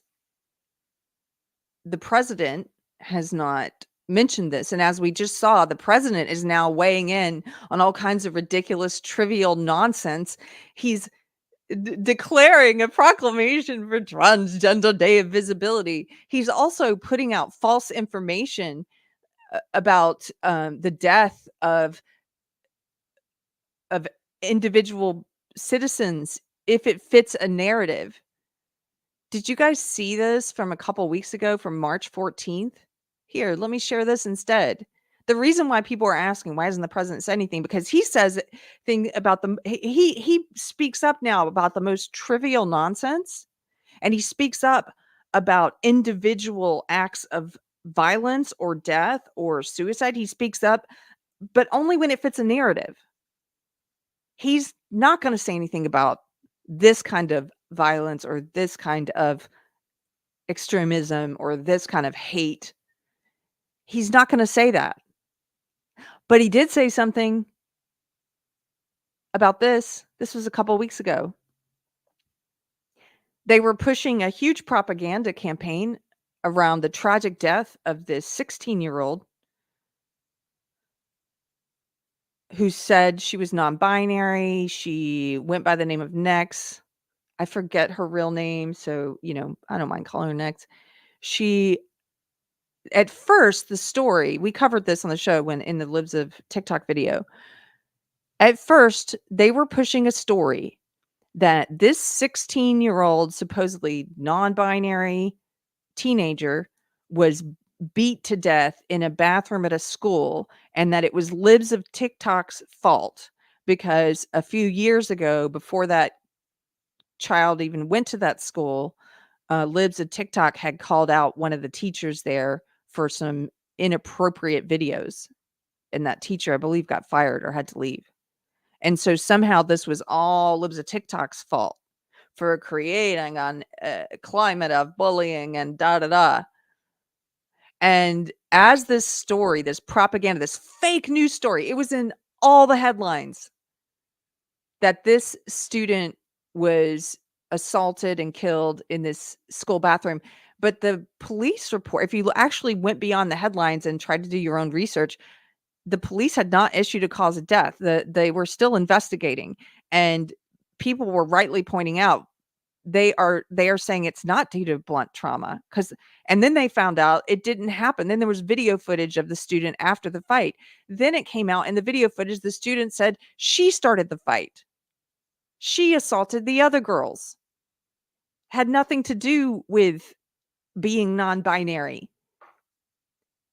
the president has not mentioned this. And as we just saw, the president is now weighing in on all kinds of ridiculous, trivial nonsense. He's declaring a proclamation for Transgender Day of Visibility. He's also putting out false information about the death of individual citizens if it fits a narrative. Did you guys see this from a couple weeks ago from March 14th? Here, let me share this instead. The reason why people are asking, why hasn't the president said anything? Because he says thing about the he speaks up now about the most trivial nonsense, and he speaks up about individual acts of violence or death or suicide. He speaks up, but only when it fits a narrative. He's not going to say anything about this kind of violence or this kind of extremism or this kind of hate. He's not going to say that. But he did say something about this. This was a couple weeks ago. They were pushing a huge propaganda campaign around the tragic death of this 16-year-old who said she was non-binary. She went by the name of Nex. I forget her real name, so, I don't mind calling her Nex. At first, the story, we covered this on the show when in the Libs of TikTok video. At first, they were pushing a story that this 16-year-old, supposedly non-binary teenager was beat to death in a bathroom at a school, and that it was Libs of TikTok's fault because a few years ago, before that child even went to that school, Libs of TikTok had called out one of the teachers there for some inappropriate videos. And that teacher, I believe, got fired or had to leave. And so somehow this was all Libs of TikTok's fault for creating a climate of bullying and da-da-da. And as this story, this propaganda, this fake news story, it was in all the headlines that this student was assaulted and killed in this school bathroom. But the police report, if you actually went beyond the headlines and tried to do your own research, the police had not issued a cause of death. They were still investigating, and people were rightly pointing out they are saying it's not due to blunt trauma, and then they found out it didn't happen. Then there was video footage of the student after the fight. Then it came out in the video footage the student said she started the fight. She assaulted the other girls. Had nothing to do with being non-binary.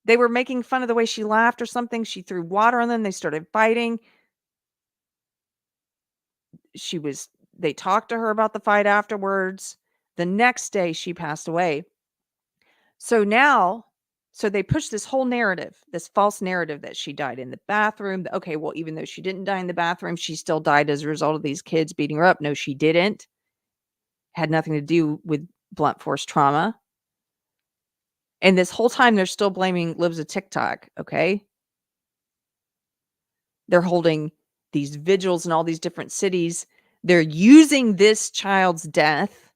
They were making fun of the way she laughed or something. She threw water on them. They started fighting. They talked to her about the fight afterwards. The next day she passed away. So they pushed this whole narrative, this false narrative that she died in the bathroom. Okay, well, even though she didn't die in the bathroom, she still died as a result of these kids beating her up. No, she didn't. Had nothing to do with blunt force trauma. And this whole time they're still blaming Libs of TikTok, okay? They're holding these vigils in all these different cities. They're using this child's death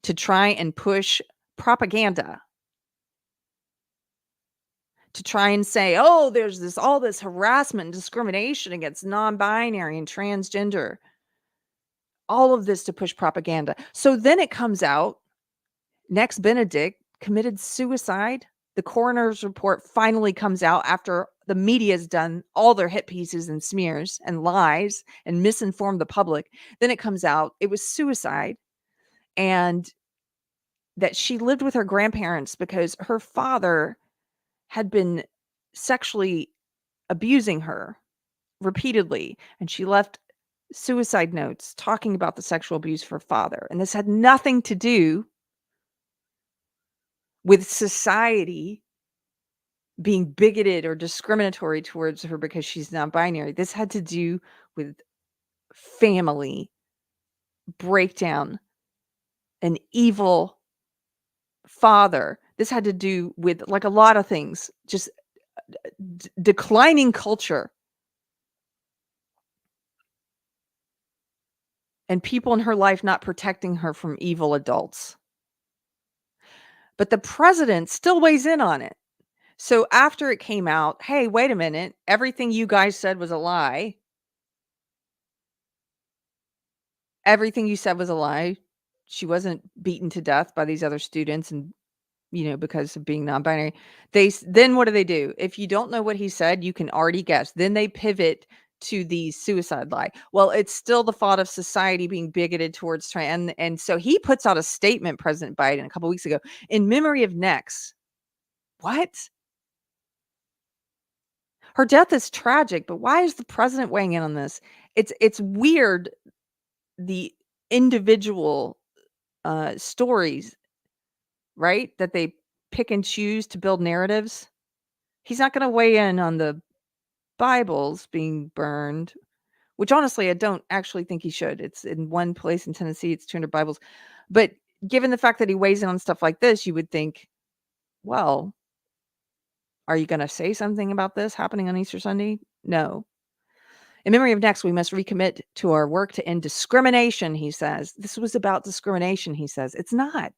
to try and push propaganda. To try and say, oh, there's all this harassment and discrimination against non-binary and transgender. All of this to push propaganda. So then it comes out, Nex Benedict committed suicide. The coroner's report finally comes out after the media's done all their hit pieces and smears and lies and misinformed the public. Then it comes out it was suicide, and that she lived with her grandparents because her father had been sexually abusing her repeatedly, and she left suicide notes talking about the sexual abuse of her father. And this had nothing to do with society being bigoted or discriminatory towards her because she's non-binary. This had to do with family breakdown, an evil father. This had to do with like a lot of things, just declining culture and people in her life not protecting her from evil adults. But the president still weighs in on it. So after it came out, hey, wait a minute, everything you guys said was a lie. Everything you said was a lie. She wasn't beaten to death by these other students and because of being non-binary. Then what do? If you don't know what he said, you can already guess. Then they pivot to the suicide lie. Well, it's still the fault of society being bigoted towards trans. And so he puts out a statement, President Biden, a couple weeks ago, in memory of Nex. What? Her death is tragic, but why is the president weighing in on this? It's weird, the individual stories, right? That they pick and choose to build narratives. He's not going to weigh in on the Bibles being burned, which honestly, I don't actually think he should. It's in one place in Tennessee, it's 200 Bibles. But given the fact that he weighs in on stuff like this, you would think, well, are you going to say something about this happening on Easter Sunday? No. In memory of Nex, we must recommit to our work to end discrimination, he says. This was about discrimination, he says. It's not.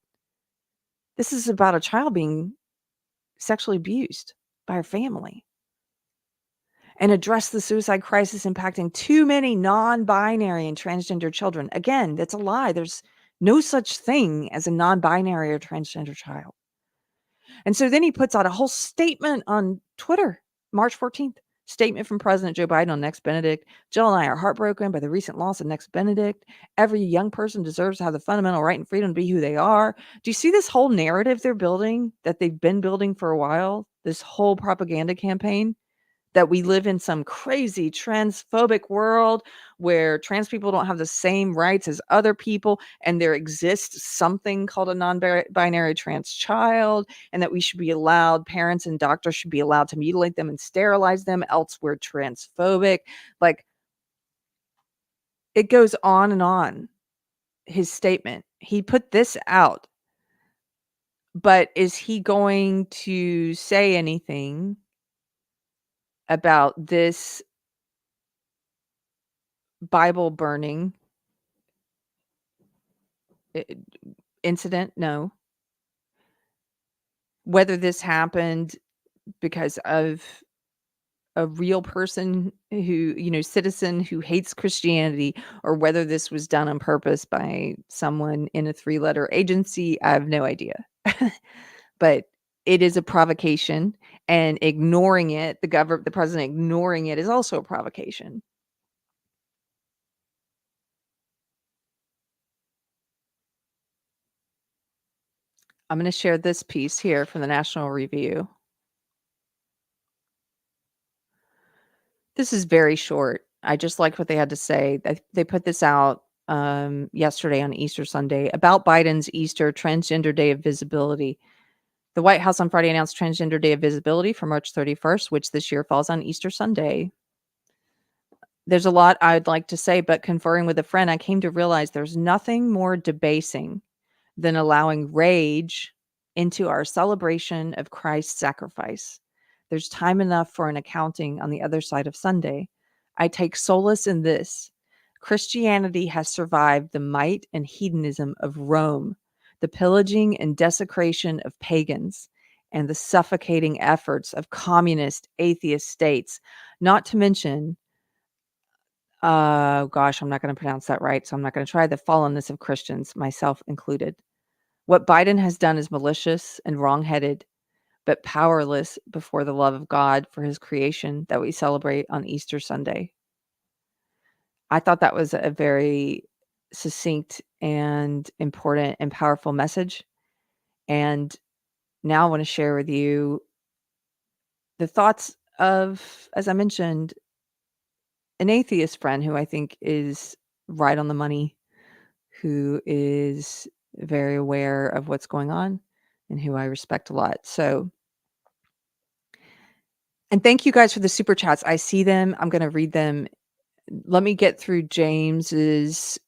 This is about a child being sexually abused by her family. And address the suicide crisis impacting too many non-binary and transgender children. Again, that's a lie. There's no such thing as a non-binary or transgender child. And so then he puts out a whole statement on Twitter, March 14th. Statement from President Joe Biden on Nex Benedict. Jill and I are heartbroken by the recent loss of Nex Benedict. Every young person deserves to have the fundamental right and freedom to be who they are. Do you see this whole narrative they're building, that they've been building for a while? This whole propaganda campaign? That we live in some crazy transphobic world where trans people don't have the same rights as other people, and there exists something called a non-binary trans child, and that we should be allowed, parents and doctors should be allowed to mutilate them and sterilize them, else we're transphobic. Like, it goes on and on, his statement. He put this out, but is he going to say anything about this Bible burning incident? No. Whether this happened because of a real person who, citizen who hates Christianity, or whether this was done on purpose by someone in a 3-letter agency, I have no idea. But it is a provocation, and ignoring it, the president ignoring it, is also a provocation. I'm going to share this piece here from the National Review. This is very short. I just liked what they had to say. They put this out yesterday on Easter Sunday about Biden's Easter Transgender Day of Visibility. The White House on Friday announced Transgender Day of Visibility for March 31st, which this year falls on Easter Sunday. There's a lot I'd like to say, but conferring with a friend, I came to realize there's nothing more debasing than allowing rage into our celebration of Christ's sacrifice. There's time enough for an accounting on the other side of Sunday. I take solace in this. Christianity has survived the might and hedonism of Rome, the pillaging and desecration of pagans, and the suffocating efforts of communist, atheist states, not to mention, I'm not going to pronounce that right, so I'm not going to try, the fallenness of Christians, myself included. What Biden has done is malicious and wrong-headed, but powerless before the love of God for his creation that we celebrate on Easter Sunday. I thought that was a very succinct and important and powerful message. And now I want to share with you the thoughts of, as I mentioned, an atheist friend who I think is right on the money, who is very aware of what's going on, and who I respect a lot. So, and thank you guys for the super chats. I see them. I'm going to read them. Let me get through James's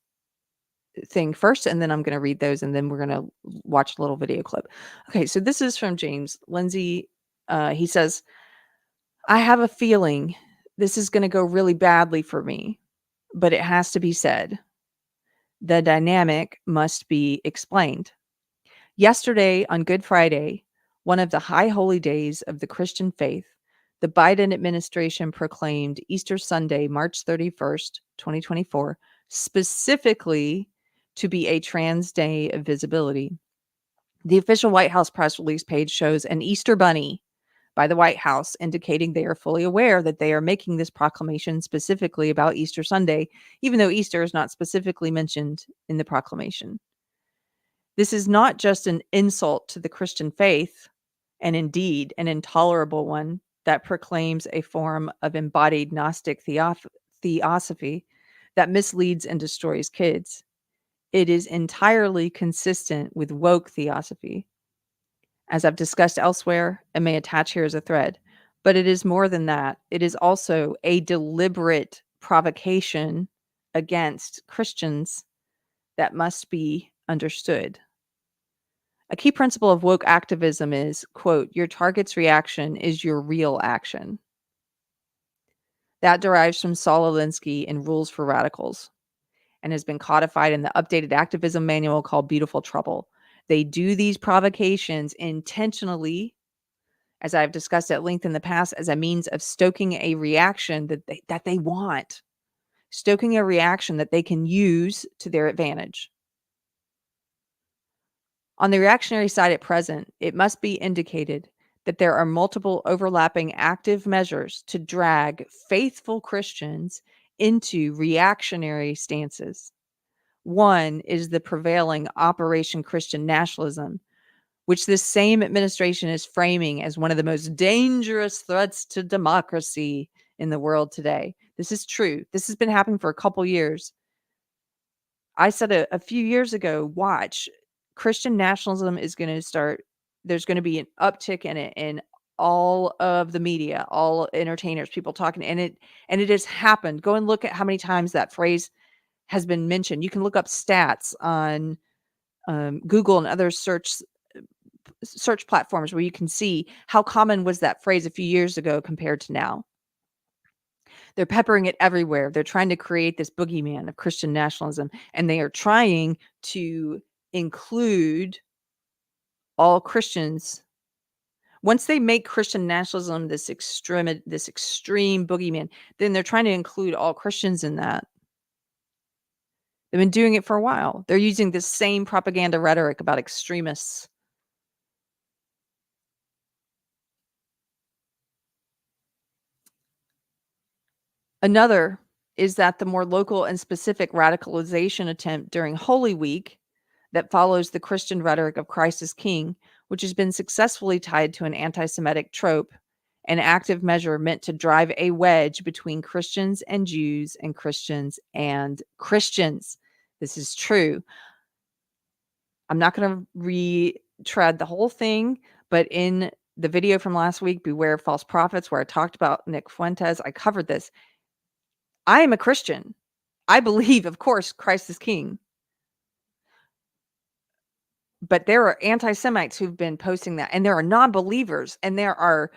thing first, and then I'm going to read those, and then we're going to watch a little video clip. Okay, so this is from James. Lindsay, he says, I have a feeling this is going to go really badly for me, but it has to be said. The dynamic must be explained. Yesterday, on Good Friday, one of the high holy days of the Christian faith, the Biden administration proclaimed Easter Sunday, March 31st, 2024, specifically to be a trans day of visibility. The official White House press release page shows an Easter bunny by the White House, indicating they are fully aware that they are making this proclamation specifically about Easter Sunday, even though Easter is not specifically mentioned in the proclamation. This is not just an insult to the Christian faith, and indeed an intolerable one that proclaims a form of embodied Gnostic theosophy that misleads and destroys kids. It is entirely consistent with woke theosophy, as I've discussed elsewhere and may attach here as a thread. But it is more than that. It is also a deliberate provocation against Christians that must be understood. A key principle of woke activism is, quote, your target's reaction is your real action. That derives from Saul Alinsky in Rules for Radicals and has been codified in the updated activism manual called Beautiful Trouble. They do these provocations intentionally, as I've discussed at length in the past, as a means of stoking a reaction that they want, stoking a reaction that they can use to their advantage. On the reactionary side at present, it must be indicated that there are multiple overlapping active measures to drag faithful Christians into reactionary stances. One is the prevailing Operation Christian Nationalism, which this same administration is framing as one of the most dangerous threats to democracy in the world today. This is true. This has been happening for a couple years. I said a few years ago, watch, Christian nationalism is going to start, there's going to be an uptick in it in all of the media, all entertainers, people talking, and it has happened. Go and look at how many times that phrase has been mentioned. You can look up stats on Google and other search platforms where you can see how common was that phrase a few years ago compared to now. They're peppering it everywhere. They're trying to create this boogeyman of Christian nationalism, and they are trying to include all Christians. Once they make Christian nationalism this extreme boogeyman, then they're trying to include all Christians in that. They've been doing it for a while. They're using this same propaganda rhetoric about extremists. Another is that the more local and specific radicalization attempt during Holy Week that follows the Christian rhetoric of Christ as King, which has been successfully tied to an anti-Semitic trope, an active measure meant to drive a wedge between Christians and Jews and Christians and Christians. This is true. I'm not going to retread the whole thing, but in the video from last week, Beware of False Prophets, where I talked about Nick Fuentes, I covered this. I am a Christian. I believe, of course, Christ is King. But there are anti-Semites who've been posting that, and there are non-believers, and there are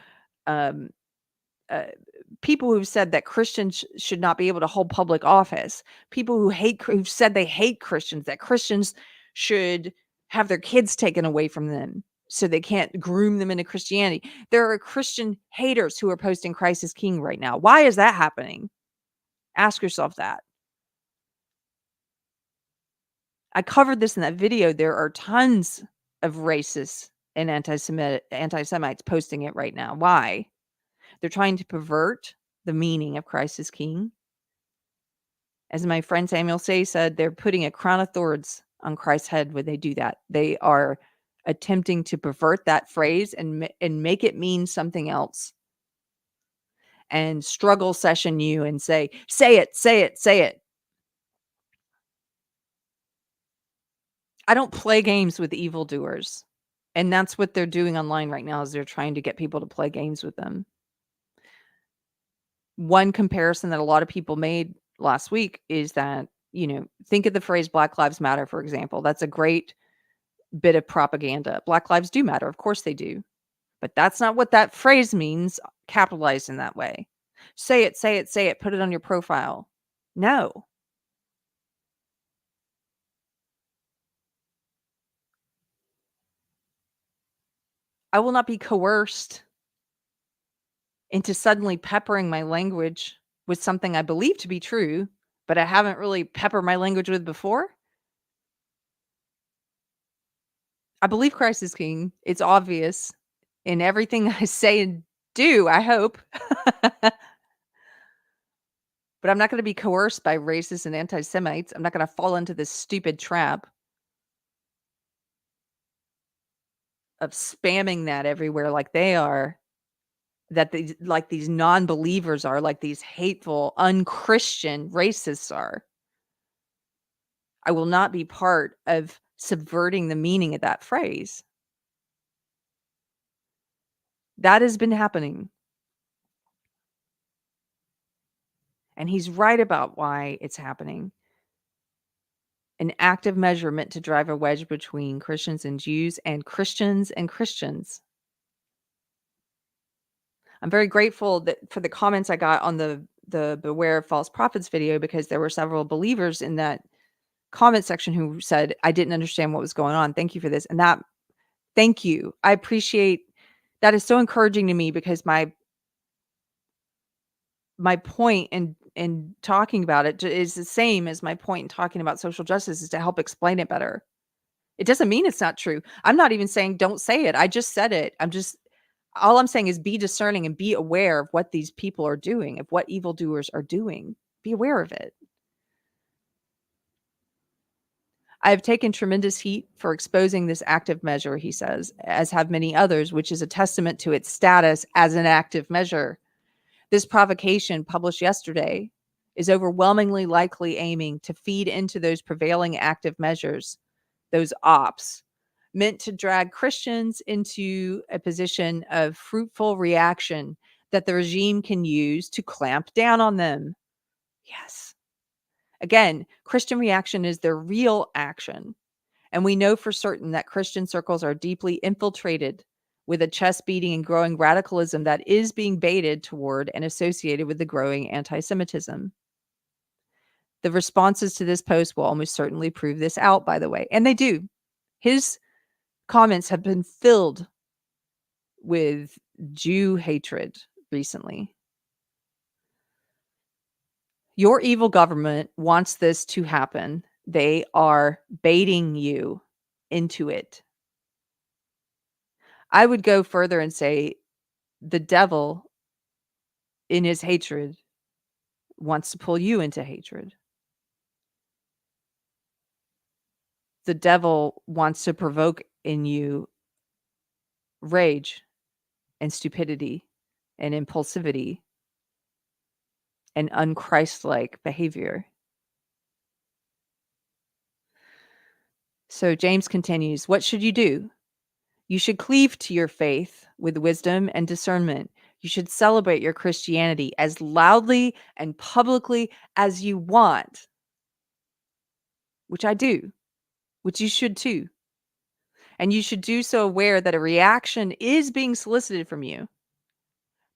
people who've said that Christians should not be able to hold public office. People who've said they hate Christians, that Christians should have their kids taken away from them so they can't groom them into Christianity. There are Christian haters who are posting Christ is King right now. Why is that happening? Ask yourself that. I covered this in that video. There are tons of racists and anti-Semites posting it right now. Why? They're trying to pervert the meaning of Christ is King. As my friend Samuel Say said, they're putting a crown of thorns on Christ's head when they do that. They are attempting to pervert that phrase and make it mean something else. And struggle session you and say it, say it, say it. I don't play games with evildoers. And that's what they're doing online right now, is they're trying to get people to play games with them. One comparison that a lot of people made last week is that, think of the phrase Black Lives Matter, for example. That's a great bit of propaganda. Black lives do matter. Of course they do. But that's not what that phrase means, capitalized in that way. Say it, say it, say it. Put it on your profile. No. I will not be coerced into suddenly peppering my language with something I believe to be true, but I haven't really peppered my language with before. I believe Christ is King. It's obvious in everything I say and do, I hope. But I'm not going to be coerced by racists and anti-Semites. I'm not going to fall into this stupid trap of spamming that everywhere like they are, that these non-believers are, like these hateful, unchristian racists are. I will not be part of subverting the meaning of that phrase. That has been happening. And he's right about why it's happening. An active measure meant to drive a wedge between Christians and Jews and Christians and Christians. I'm very grateful for the comments I got on the Beware of False Prophets video, because there were several believers in that comment section who said, I didn't understand what was going on. Thank you for this. And thank you. I appreciate that. Is so encouraging to me, because my point in talking about it is the same as my point in talking about social justice, is to help explain it better. It doesn't mean it's not true. I'm not even saying don't say it. I just said it. All I'm saying is be discerning and be aware of what these people are doing, of what evildoers are doing. Be aware of it. I have taken tremendous heat for exposing this active measure, he says, as have many others, which is a testament to its status as an active measure. This provocation, published yesterday, is overwhelmingly likely aiming to feed into those prevailing active measures, those ops, meant to drag Christians into a position of fruitful reaction that the regime can use to clamp down on them. Yes. Again, Christian reaction is their real action. And we know for certain that Christian circles are deeply infiltrated with a chest beating and growing radicalism that is being baited toward and associated with the growing anti-Semitism. The responses to this post will almost certainly prove this out, by the way. And they do. His comments have been filled with Jew hatred recently. Your evil government wants this to happen. They are baiting you into it. I would go further and say the devil, in his hatred, wants to pull you into hatred. The devil wants to provoke in you rage and stupidity and impulsivity and unchristlike behavior. So James continues, what should you do? You should cleave to your faith with wisdom and discernment. You should celebrate your Christianity as loudly and publicly as you want, which I do, which you should too. And you should do so aware that a reaction is being solicited from you.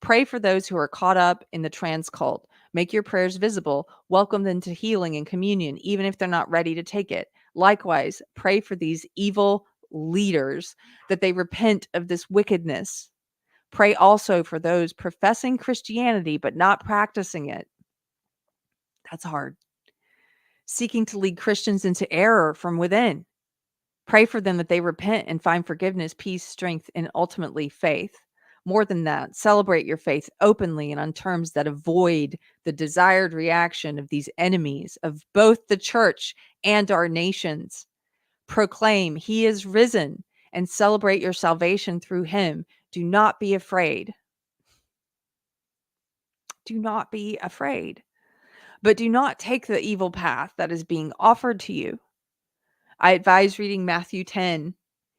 Pray for those who are caught up in the trans cult. Make your prayers visible. Welcome them to healing and communion, even if they're not ready to take it. Likewise, pray for these evil leaders that they repent of this wickedness. Pray also for those professing Christianity but not practicing it. That's hard. Seeking to lead Christians into error from within. Pray for them that they repent and find forgiveness, peace, strength, and ultimately faith. More than that, celebrate your faith openly and on terms that avoid the desired reaction of these enemies of both the church and our nations. Proclaim he is risen and celebrate your salvation through him. Do not be afraid. Do not be afraid. But do not take the evil path that is being offered to you. I advise reading Matthew 10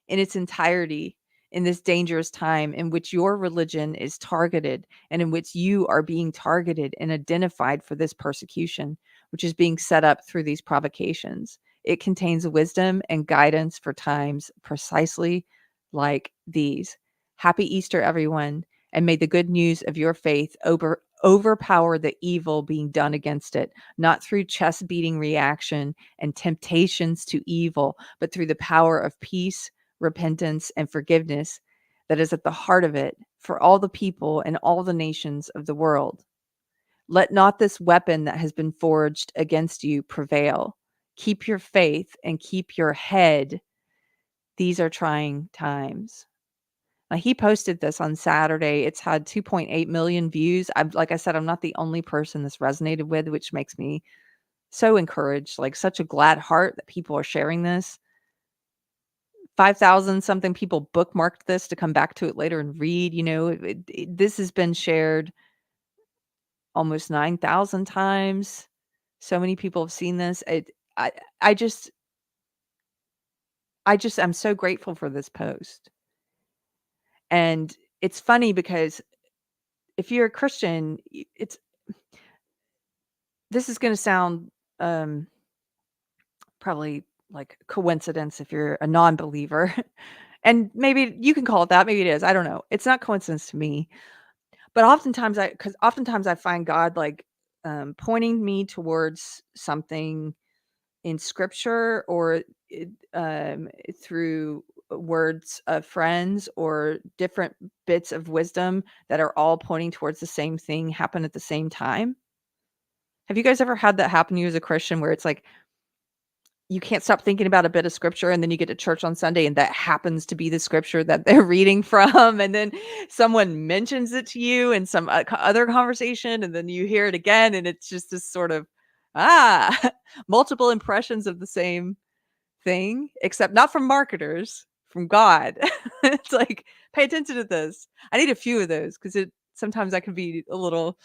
in its entirety in this dangerous time in which your religion is targeted and in which you are being targeted and identified for this persecution, which is being set up through these provocations. It contains wisdom and guidance for times precisely like these. Happy Easter, everyone, and may the good news of your faith overpower the evil being done against it, not through chest-beating reaction and temptations to evil, but through the power of peace, repentance, and forgiveness that is at the heart of it for all the people and all the nations of the world. Let not this weapon that has been forged against you prevail. Keep your faith and keep your head. These are trying times. He posted this on Saturday. It's had 2.8 million views. Like I said, I'm not the only person this resonated with, which makes me so encouraged, like such a glad heart that people are sharing this. 5,000 something people bookmarked this to come back to it later and read. This has been shared almost 9,000 times. So many people have seen this. I, I just, I'm so grateful for this post. And it's funny because if you're a Christian, this is going to sound probably like coincidence if you're a non-believer. And maybe you can call it that. Maybe it is. I don't know. It's not coincidence to me. But oftentimes I find God like pointing me towards something in scripture or through words of friends or different bits of wisdom that are all pointing towards the same thing happen at the same time. Have you guys ever had that happen to you as a Christian where it's like you can't stop thinking about a bit of scripture and then you get to church on Sunday and that happens to be the scripture that they're reading from, and then someone mentions it to you in some other conversation and then you hear it again and it's just this sort of multiple impressions of the same thing, except not from marketers, from God. It's like, pay attention to this. I need a few of those because sometimes I can be a little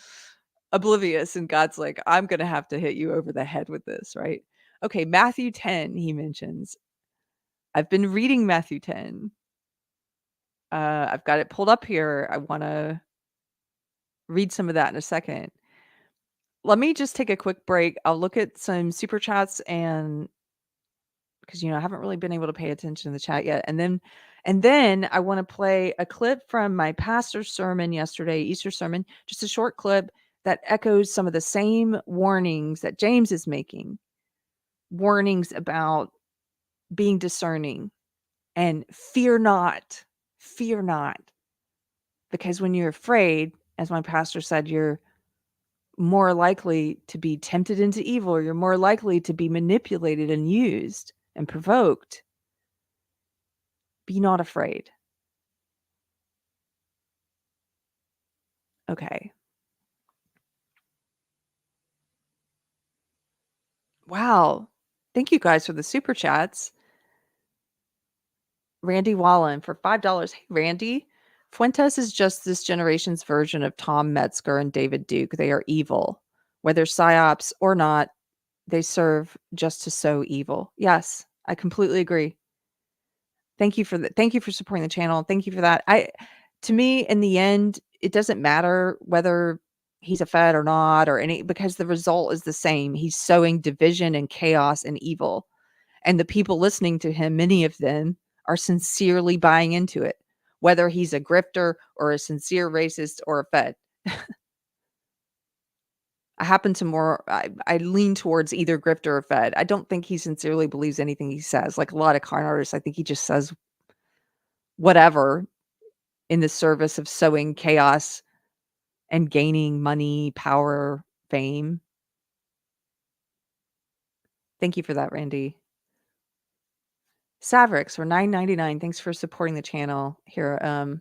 oblivious and God's like, I'm going to have to hit you over the head with this, right? Okay, Matthew 10, he mentions. I've been reading Matthew 10. I've got it pulled up here. I want to read some of that in a second. Let me just take a quick break. I'll look at some super chats and because I haven't really been able to pay attention to the chat yet. And then I want to play a clip from my pastor's sermon yesterday, Easter sermon, just a short clip that echoes some of the same warnings that James is making. Warnings about being discerning and fear not, because when you're afraid, as my pastor said, you're more likely to be tempted into evil, or you're more likely to be manipulated and used and provoked. Be not afraid. Okay. Wow. Thank you guys for the super chats. Randy Wallen for $5. Hey, Randy. Fuentes is just this generation's version of Tom Metzger and David Duke. They are evil. Whether psyops or not, they serve just to sow evil. Yes, I completely agree. Thank you for supporting the channel. Thank you for that. To me, in the end, it doesn't matter whether he's a Fed or not because the result is the same. He's sowing division and chaos and evil. And the people listening to him, many of them are sincerely buying into it, whether he's a grifter or a sincere racist or a Fed. I lean towards either grifter or Fed. I don't think he sincerely believes anything he says. Like a lot of con artists, I think he just says whatever in the service of sowing chaos and gaining money, power, fame. Thank you for that, Randy. Savrix for $9.99. Thanks for supporting the channel. Here, let me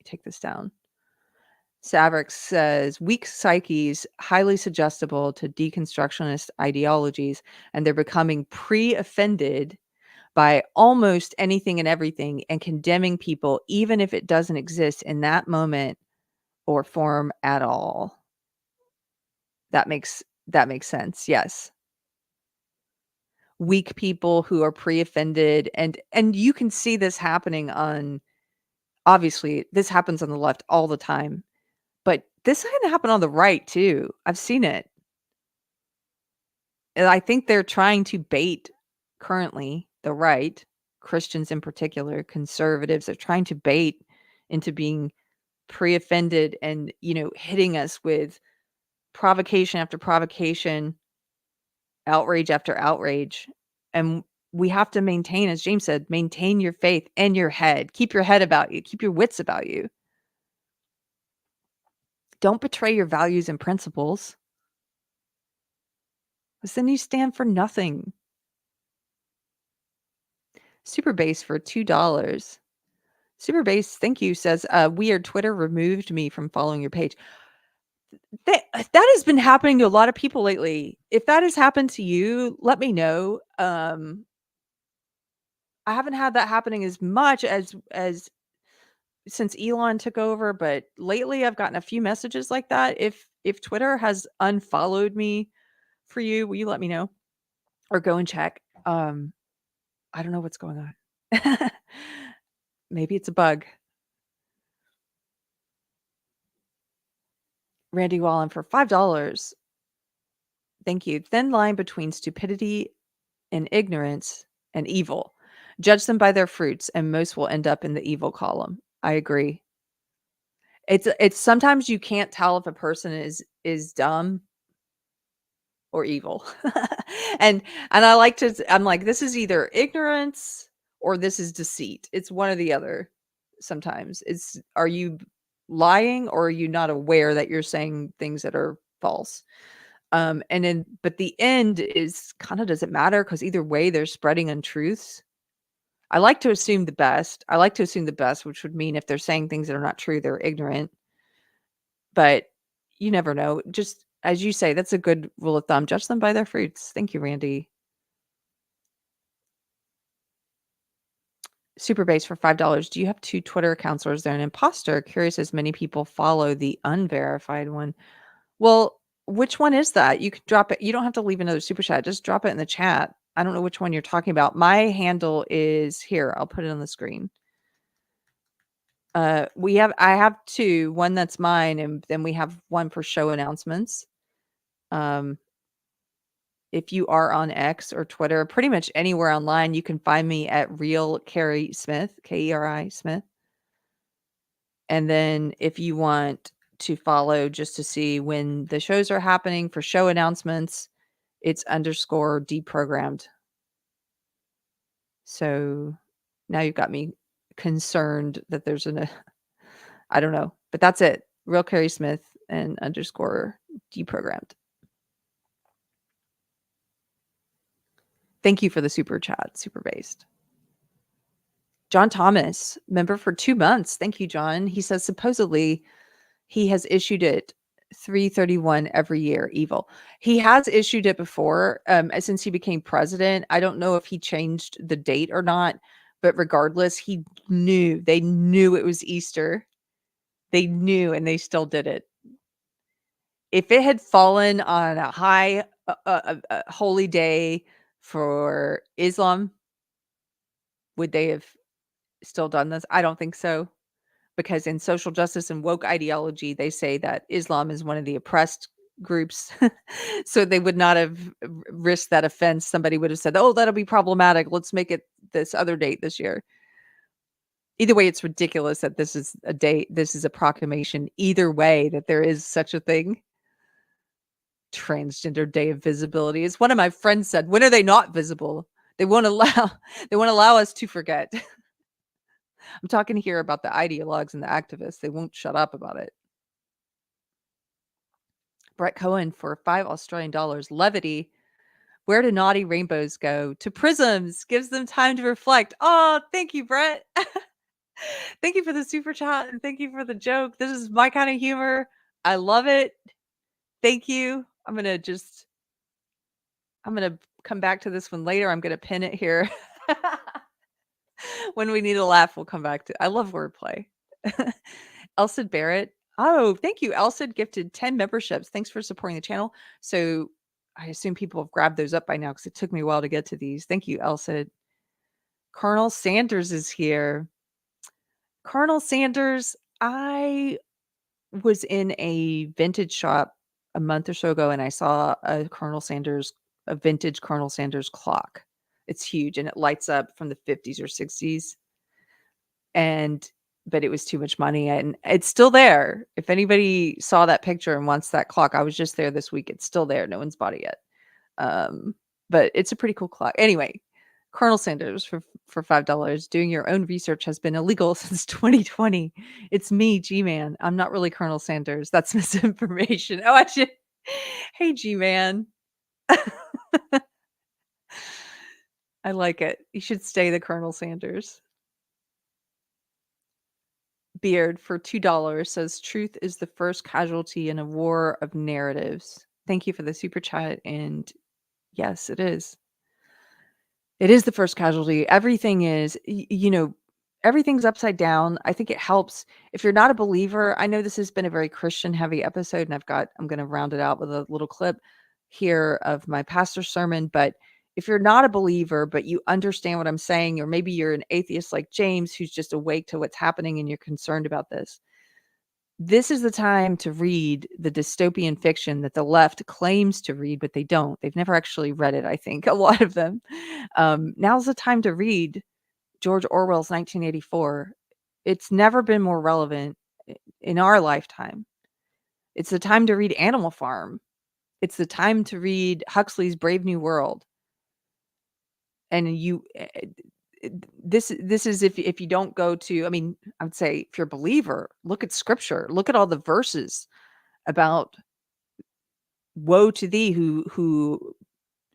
take this down. Savrix says, weak psyches, highly suggestible to deconstructionist ideologies, and they're becoming pre-offended by almost anything and everything and condemning people, even if it doesn't exist in that moment or form at all. That makes sense. Yes. Weak people who are pre-offended, and you can see this happening obviously this happens on the left all the time. But this can happen on the right too. I've seen it. And I think they're trying to bait currently the right, Christians in particular, conservatives are trying to bait into being pre-offended and, hitting us with provocation after provocation, outrage after outrage. And we have to maintain, as James said, maintain your faith and your head. Keep your head about you. Keep your wits about you. Don't betray your values and principles, because then you stand for nothing. Super Base for $2 Super Base, thank you, says, weird, Twitter removed me from following your page. That has been happening to a lot of people lately. If that has happened to you, let me know. I haven't had that happening as much as since Elon took over, but lately I've gotten a few messages like that. If Twitter has unfollowed me for you, will you let me know or go and check? I don't know what's going on. Maybe it's a bug. Randy Wallen for $5. Thank you. Thin line between stupidity and ignorance and evil. Judge them by their fruits, and most will end up in the evil column. I agree. It's sometimes you can't tell if a person is dumb or evil. and I like to I'm like, this is either ignorance or this is deceit. It's one or the other. Sometimes it's, are you lying or are you not aware that you're saying things that are false? And then but the end is kind of, does it matter? Because either way they're spreading untruths. I like to assume the best. I like to assume the best, which would mean if they're saying things that are not true, they're ignorant. But you never know. Just as you say, that's a good rule of thumb. Judge them by their fruits. Thank you, Randy. Super Base for $5. Do you have 2 Twitter accounts or is there an imposter? Curious as many people follow the unverified one. Well, which one is that? You could drop it. You don't have to leave another super chat. Just drop it in the chat. I don't know which one you're talking about. My handle is here. I'll put it on the screen. I have 2, one that's mine, and then we have one for show announcements. If you are on X or Twitter, pretty much anywhere online, you can find me at Real Keri Smith, Keri Smith. And then if you want to follow just to see when the shows are happening for show announcements, it's _ deprogrammed. So now you've got me concerned that there's I don't know, but that's it. Real Keri Smith and _ deprogrammed. Thank you for the super chat, super based. John Thomas, member for 2 months. Thank you, John. He says supposedly he has issued it 3/31 every year, evil. He has issued it before, since he became president. I don't know if he changed the date or not, but regardless, they knew it was Easter. They knew, and they still did it. If it had fallen on a high, a holy day for Islam, would they have still done this? I don't think so. Because in social justice and woke ideology, they say that Islam is one of the oppressed groups. So they would not have risked that offense. Somebody would have said, oh, that'll be problematic. Let's make it this other date this year. Either way, it's ridiculous that this is a date. This is a proclamation. Either way, that there is such a thing. Transgender Day of Visibility. As one of my friends said, when are they not visible? They won't allow us to forget. I'm talking here about the ideologues and the activists. They won't shut up about it. Brett Cohen for $5 Australian. Levity. Where do naughty rainbows go? To prisms. Gives them time to reflect. Oh, thank you, Brett. Thank you for the super chat and thank you for the joke. This is my kind of humor. I love it. Thank you. I'm going to come back to this one later. I'm going to pin it here. When we need a laugh, we'll come back to. I love wordplay. Elsid Barrett. Oh, thank you. Elsid gifted 10 memberships. Thanks for supporting the channel. So I assume people have grabbed those up by now because it took me a while to get to these. Thank you, Elsid. Colonel Sanders is here. Colonel Sanders, I was in a vintage shop a month or so ago and I saw a vintage Colonel Sanders clock. It's huge and it lights up from the 50s or 60s. But it was too much money and it's still there. If anybody saw that picture and wants that clock, I was just there this week. It's still there. No one's bought it yet. But it's a pretty cool clock. Anyway, Colonel Sanders for $5. Doing your own research has been illegal since 2020. It's me, G-Man. I'm not really Colonel Sanders. That's misinformation. Oh, hey, G-Man. I like it. You should stay the Colonel Sanders. Beard for $2 says truth is the first casualty in a war of narratives. Thank you for the super chat. And yes, it is. It is the first casualty. Everything is, everything's upside down. I think it helps if you're not a believer. I know this has been a very Christian heavy episode, and I'm going to round it out with a little clip here of my pastor's sermon. But if you're not a believer, but you understand what I'm saying, or maybe you're an atheist like James, who's just awake to what's happening and you're concerned about this is the time to read the dystopian fiction that the left claims to read, but they don't. They've never actually read it, I think, a lot of them. Now's the time to read George Orwell's 1984. It's never been more relevant in our lifetime. It's the time to read Animal Farm. It's the time to read Huxley's Brave New World. And this is if you don't go to, I mean, I would say if you're a believer, look at scripture, look at all the verses about woe to thee who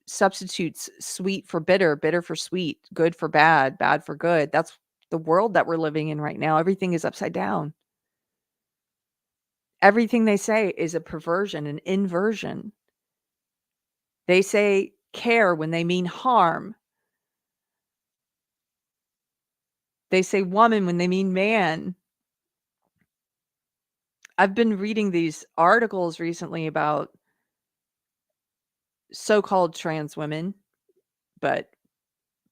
substitutes sweet for bitter, bitter for sweet, good for bad, bad for good. That's the world that we're living in right now. Everything is upside down. Everything they say is a perversion, an inversion. They say care when they mean harm. They say woman when they mean man. I've been reading these articles recently about so-called trans women, but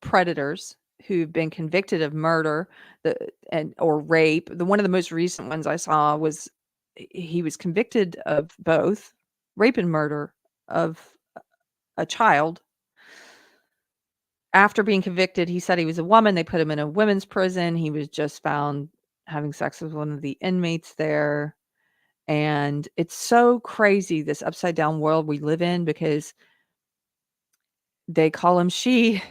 predators who've been convicted of murder or rape. One of the most recent ones I saw was he was convicted of both rape and murder of a child. After being convicted, he said he was a woman. They put him in a women's prison. He was just found having sex with one of the inmates there. And it's so crazy, this upside down world we live in, because they call him she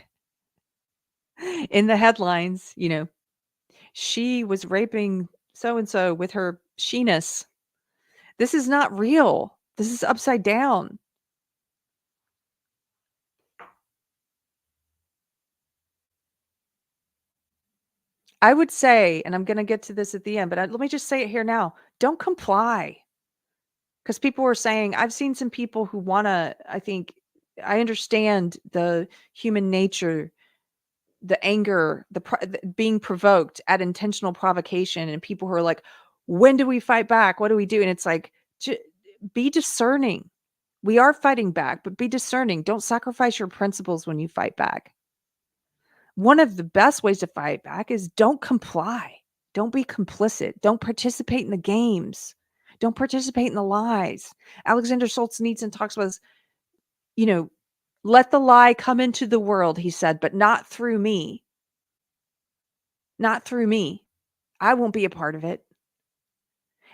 in the headlines. She was raping so-and-so with her she-ness. This is not real. This is upside down. I would say, and I'm going to get to this at the end, but let me just say it here now. Don't comply. Because people were saying, I've seen some people who want to, I understand the human nature, the anger, the being provoked at intentional provocation, and people who are like, when do we fight back? What do we do? And it's like, be discerning. We are fighting back, but be discerning. Don't sacrifice your principles when you fight back. One of the best ways to fight back is don't comply. Don't be complicit. Don't participate in the games. Don't participate in the lies. Alexander Solzhenitsyn talks about this, let the lie come into the world, he said, but not through me. Not through me. I won't be a part of it.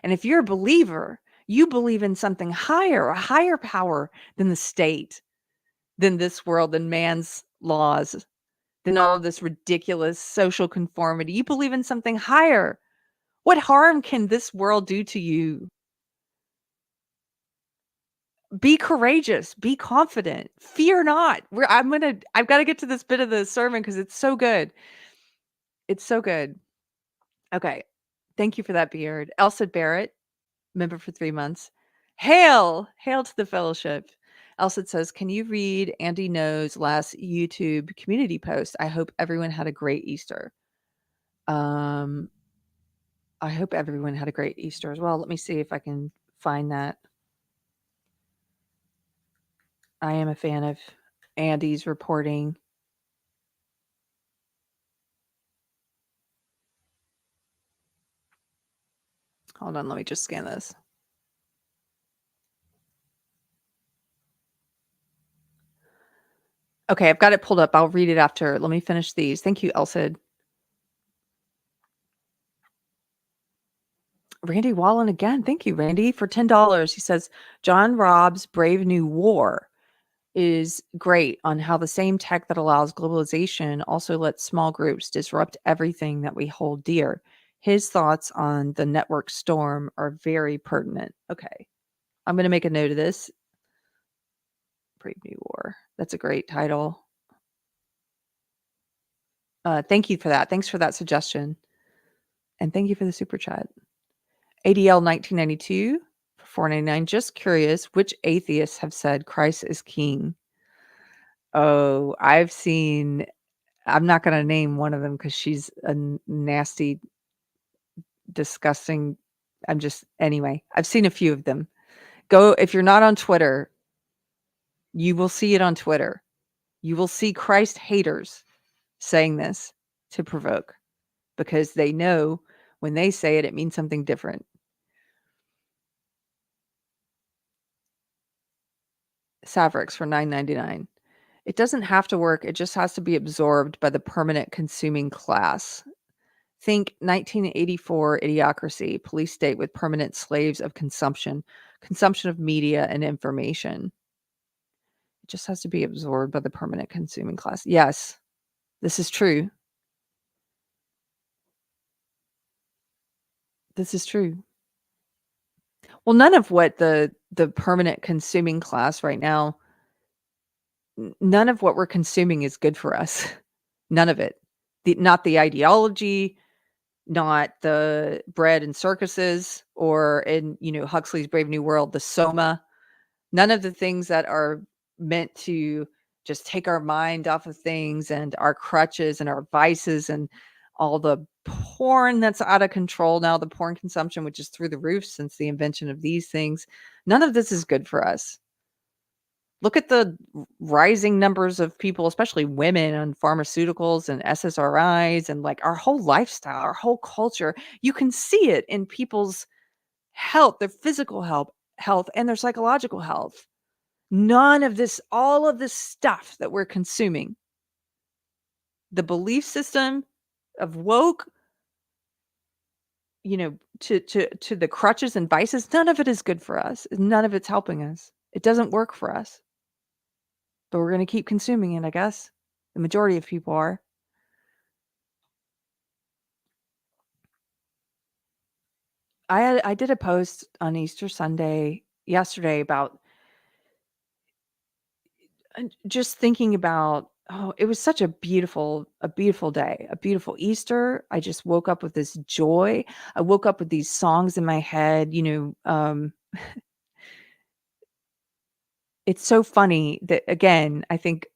And if you're a believer, you believe in something higher, a higher power than the state, than this world, than man's laws, than all of this ridiculous social conformity. You believe in something higher. What harm can this world do to you? Be courageous, be confident, fear not. I've got to get to this bit of the sermon because it's so good. It's so good. Okay. Thank you for that, Beard. Elsa Barrett, member for 3 months. Hail to the fellowship. Elsa says, can you read Andy No's last YouTube community post? I hope everyone had a great Easter. I hope everyone had a great Easter as well. Let me see if I can find that. I am a fan of Andy's reporting. Hold on, let me just scan this. Okay, I've got it pulled up. I'll read it after. Let me finish these. Thank you, Elsa. Randy Wallen again. Thank you, Randy, for $10. He says, John Robb's Brave New War is great on how the same tech that allows globalization also lets small groups disrupt everything that we hold dear. His thoughts on the network storm are very pertinent. Okay, I'm going to make a note of this. Brave New War. That's a great title. Thank you for that. Thanks for that suggestion. And thank you for the super chat. ADL 1992 for $4.99. Just curious, which atheists have said Christ is king? Oh, I'm not going to name one of them because she's a nasty, disgusting. Anyway, I've seen a few of them. If you're not on Twitter, you will see it on Twitter. You will see Christ haters saying this to provoke because they know when they say it, it means something different. Savrix for $9.99. It doesn't have to work. It just has to be absorbed by the permanent consuming class. Think 1984 idiocracy, police state with permanent slaves of consumption of media and information. It just has to be absorbed by the permanent consuming class. Yes, this is true. This is true. Well, none of what the permanent consuming class right now, none of what we're consuming is good for us. None of it. Not the ideology, not the bread and circuses, or in Huxley's Brave New World, the soma. None of the things that are meant to just take our mind off of things and our crutches and our vices and all the porn that's out of control now, the porn consumption, which is through the roof since the invention of these things. None of this is good for us. Look at the rising numbers of people, especially women, on pharmaceuticals and SSRIs and like our whole lifestyle, our whole culture. You can see it in people's health, their physical health and their psychological health. None of this, all of this stuff that we're consuming, the belief system of woke, to the crutches and vices, none of it is good for us. None of it's helping us. It doesn't work for us. But we're going to keep consuming it, I guess. The majority of people are. I did a post on Easter Sunday yesterday about just thinking about, it was such a beautiful day, a beautiful Easter. I just woke up with this joy. I woke up with these songs in my head, it's so funny that, again, I think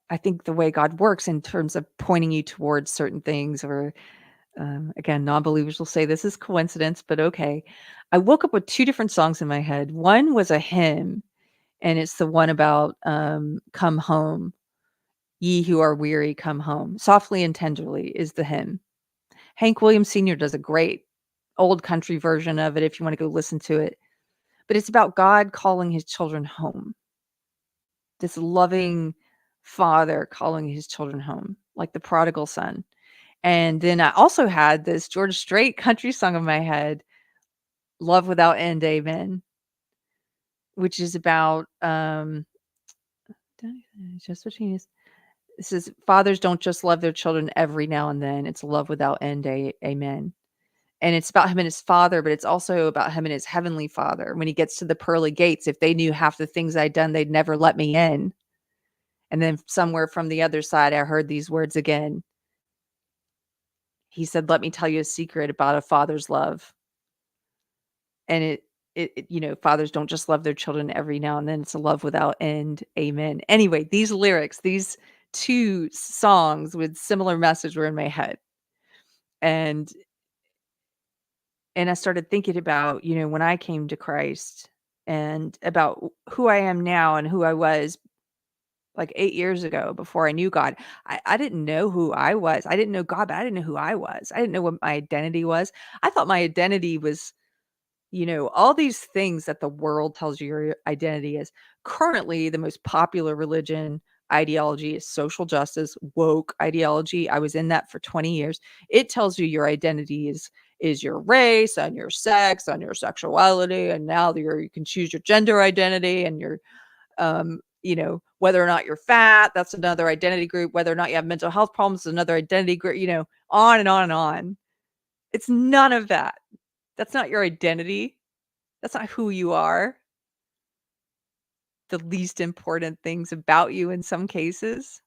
the way God works in terms of pointing you towards certain things, or again, non-believers will say this is coincidence, but okay. I woke up with two different songs in my head. One was a hymn, and it's the one about come home. Ye who are weary, come home. Softly and tenderly is the hymn. Hank Williams Sr. does a great old country version of it if you want to go listen to it. But it's about God calling his children home. This loving father calling his children home, like the prodigal son. And then I also had this George Strait country song in my head, Love Without End, Amen, which is about just between us. It says, fathers don't just love their children every now and then. It's love without end, amen. And it's about him and his father, but it's also about him and his heavenly father. When he gets to the pearly gates, if they knew half the things I'd done, they'd never let me in. And then somewhere from the other side, I heard these words again. He said, let me tell you a secret about a father's love. And fathers don't just love their children every now and then. It's a love without end, amen. Anyway, these lyrics, these two songs with similar message were in my head. And I started thinking about, when I came to Christ, and about who I am now and who I was like 8 years ago before I knew God. I didn't know who I was. I didn't know God, but I didn't know who I was. I didn't know what my identity was. I thought my identity was, all these things that the world tells you your identity is. Currently, the most popular religion ideology is social justice, woke ideology. I was in that for 20 years. It tells you your identity is your race and your sex and your sexuality, and now you can choose your gender identity, and your whether or not you're fat, that's another identity group. Whether or not you have mental health problems is another identity group. On and on and on. It's none of that. That's not your identity. That's not who you are. The least important things about you in some cases,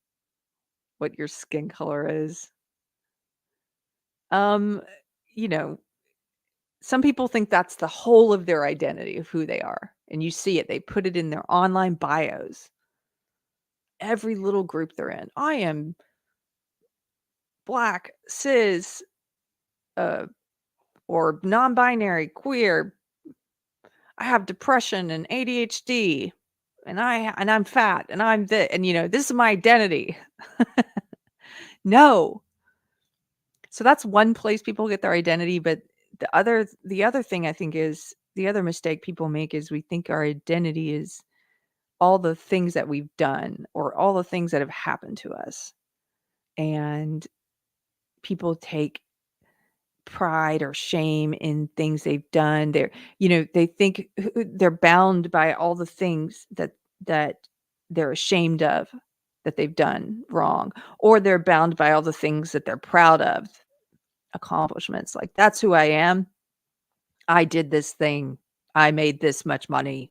what your skin color is. you know, some people think that's the whole of their identity of who they are. And you see it. They put it in their online bios. Every little group they're in. I am Black, cis, or non-binary, queer. I have depression and ADHD, and I'm fat, and I'm this, and this is my identity. No. So that's one place people get their identity, but the other thing I think is the other mistake people make is we think our identity is all the things that we've done or all the things that have happened to us. And people take pride or shame in things they've done. They think they're bound by all the things that they're ashamed of that they've done wrong, or they're bound by all the things that they're proud of, accomplishments. Like, that's who I am. I did this thing. I made this much money,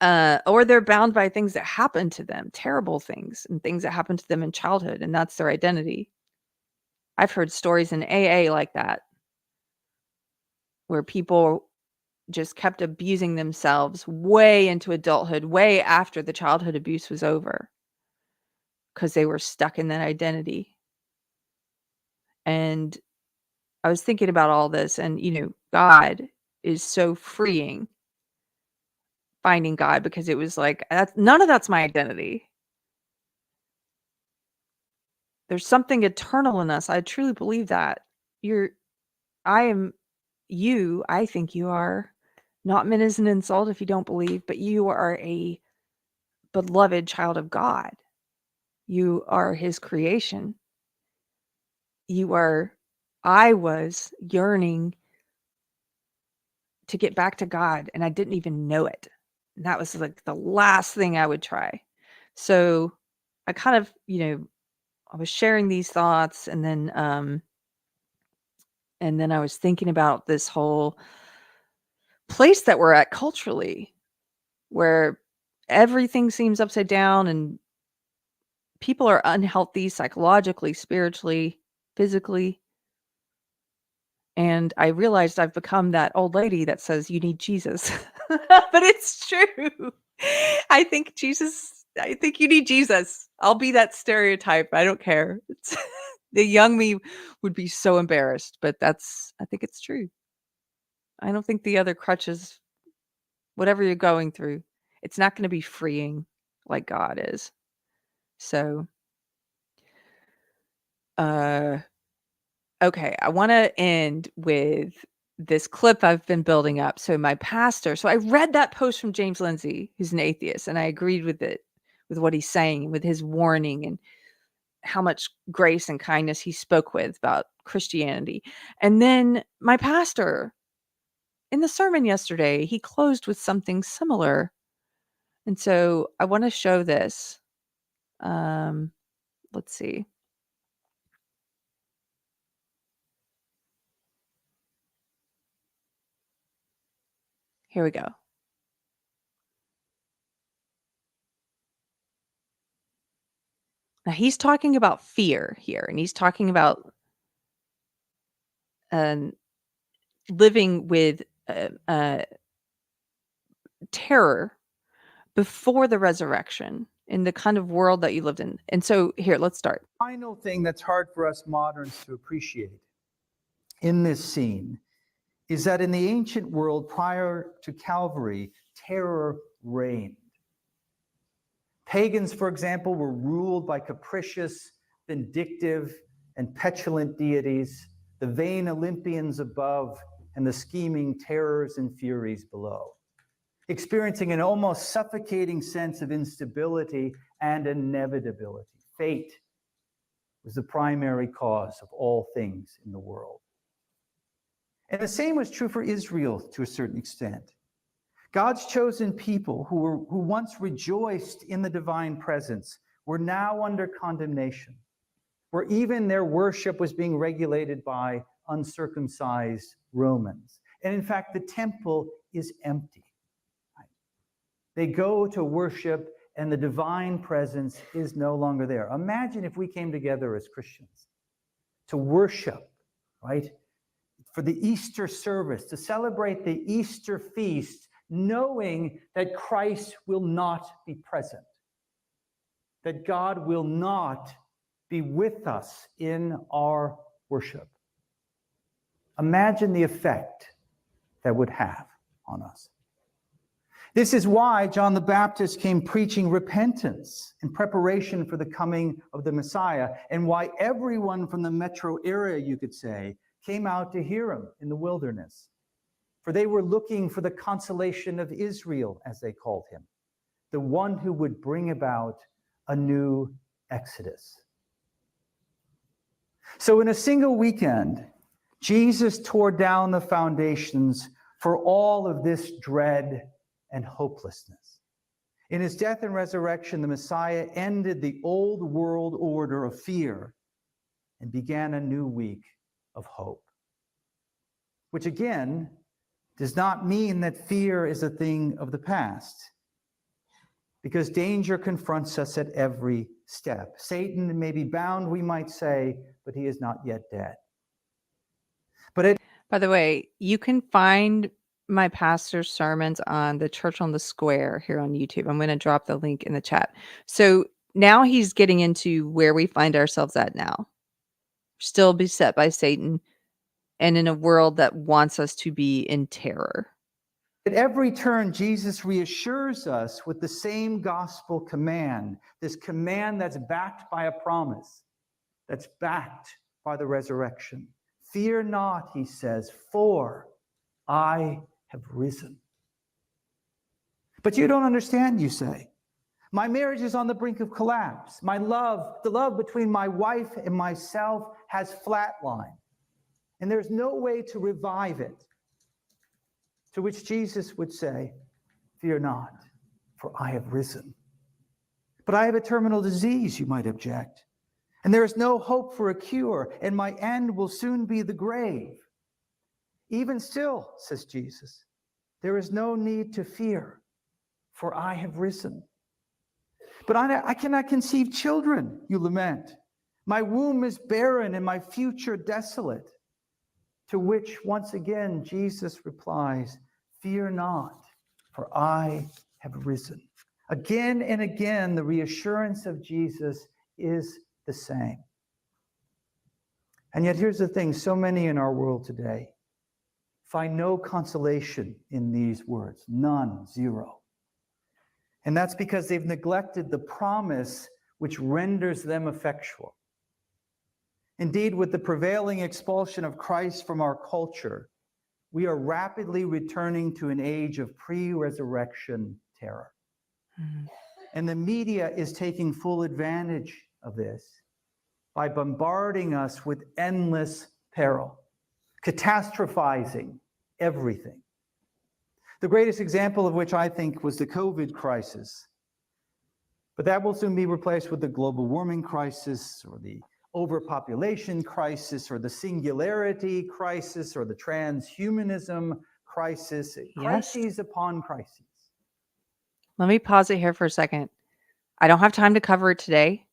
or they're bound by things that happened to them, terrible things and things that happened to them in childhood, and that's their identity. I've heard stories in AA like that, where people just kept abusing themselves way into adulthood, way after the childhood abuse was over, because they were stuck in that identity. And I was thinking about all this, and God is so freeing, finding God, because it was like, none of that's my identity. There's something eternal in us. I truly believe that. I think you are, not meant as an insult if you don't believe, but you are a beloved child of God. You are his creation. I was yearning to get back to God, and I didn't even know it. And that was like the last thing I would try. So I kind of, I was sharing these thoughts, and then I was thinking about this whole place that we're at culturally, where everything seems upside down and people are unhealthy psychologically, spiritually, physically. And I realized I've become that old lady that says you need Jesus. But it's true. I think you need Jesus. I'll be that stereotype. I don't care. The young me would be so embarrassed, but I think it's true. I don't think the other crutches, whatever you're going through, it's not going to be freeing like God is. So, okay, I want to end with this clip I've been building up. So I read that post from James Lindsay, who's an atheist, and I agreed with it, with what he's saying, with his warning, and how much grace and kindness he spoke with about Christianity. And then my pastor, in the sermon yesterday, he closed with something similar. And so I want to show this. Let's see. Here we go. Now he's talking about fear here, and he's talking about living with terror before the resurrection in the kind of world that you lived in. And so here, let's start. Final thing that's hard for us moderns to appreciate in this scene is that in the ancient world prior to Calvary, terror reigned. Pagans, for example, were ruled by capricious, vindictive, and petulant deities, the vain Olympians above and the scheming terrors and furies below, experiencing an almost suffocating sense of instability and inevitability. Fate was the primary cause of all things in the world. And the same was true for Israel to a certain extent. God's chosen people who once rejoiced in the divine presence were now under condemnation, where even their worship was being regulated by uncircumcised Romans. And in fact, the temple is empty. They go to worship and the divine presence is no longer there. Imagine if we came together as Christians to worship right? For the Easter service, to celebrate the Easter feast, knowing that Christ will not be present, that God will not be with us in our worship. Imagine the effect that would have on us. This is why John the Baptist came preaching repentance in preparation for the coming of the Messiah, and why everyone from the metro area, you could say, came out to hear him in the wilderness. For they were looking for the consolation of Israel, as they called him, the one who would bring about a new Exodus. So in a single weekend, Jesus tore down the foundations for all of this dread and hopelessness. In his death and resurrection, the Messiah ended the old world order of fear and began a new week of hope. Which again, does not mean that fear is a thing of the past, because danger confronts us at every step. Satan may be bound, we might say, but he is not yet dead. By the way, you can find my pastor's sermons on the Church on the Square here on YouTube. I'm going to drop the link in the chat. So now he's getting into where we find ourselves at now. Still beset by Satan and in a world that wants us to be in terror. At every turn, Jesus reassures us with the same gospel command, this command that's backed by a promise, that's backed by the resurrection. Fear not, he says, for I have risen. But you don't understand, you say. My marriage is on the brink of collapse. My love, the love between my wife and myself has flatlined, and there's no way to revive it. To which Jesus would say, fear not, for I have risen. But I have a terminal disease, you might object, and there is no hope for a cure, and my end will soon be the grave. Even still, says Jesus, there is no need to fear, for I have risen. But I cannot conceive children, you lament. My womb is barren and my future desolate. To which, once again, Jesus replies, fear not, for I have risen. Again and again, the reassurance of Jesus is the same. And yet here's the thing, so many in our world today find no consolation in these words, none, zero. And that's because they've neglected the promise which renders them effectual. Indeed, with the prevailing expulsion of Christ from our culture, we are rapidly returning to an age of pre-resurrection terror. Mm-hmm. And the media is taking full advantage of this by bombarding us with endless peril, catastrophizing everything. The greatest example of which I think was the COVID crisis. But that will soon be replaced with the global warming crisis, or the overpopulation crisis, or the singularity crisis, or the transhumanism crisis. Yes. Crises upon crises. Let me pause it here for a second. I don't have time to cover it today,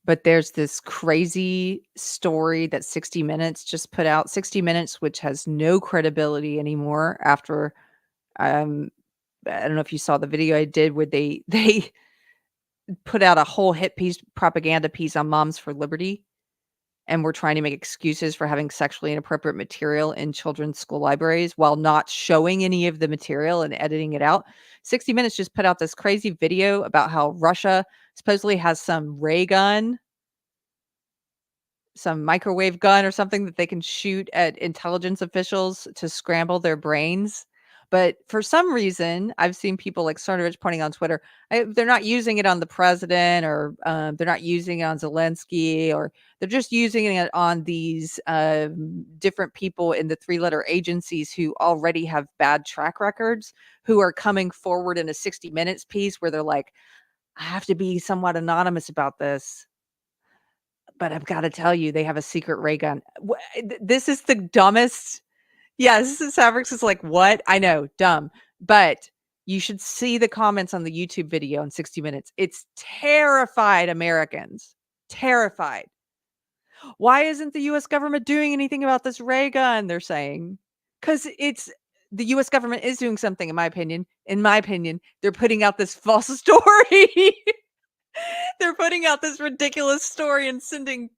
but there's this crazy story that 60 Minutes just put out. 60 Minutes, which has no credibility anymore after, I don't know if you saw the video I did where they put out a whole hit piece, propaganda piece on Moms for Liberty, and we're trying to make excuses for having sexually inappropriate material in children's school libraries while not showing any of the material and editing it out. 60 Minutes just put out this crazy video about how Russia supposedly has some ray gun, some microwave gun or something that they can shoot at intelligence officials to scramble their brains. But for some reason, I've seen people like Cernovich pointing on Twitter, they're not using it on the president, or they're not using it on Zelensky, or they're just using it on these different people in the three-letter agencies who already have bad track records, who are coming forward in a 60 Minutes piece where they're like, I have to be somewhat anonymous about this, but I've got to tell you, they have a secret ray gun. This is the dumbest. Yes, Savrix is like, what? I know, dumb. But you should see the comments on the YouTube video in 60 Minutes. It's terrified Americans. Terrified. Why isn't the US government doing anything about this ray gun, they're saying? Because it's the US government is doing something, in my opinion. In my opinion, they're putting out this false story. They're putting out this ridiculous story and sending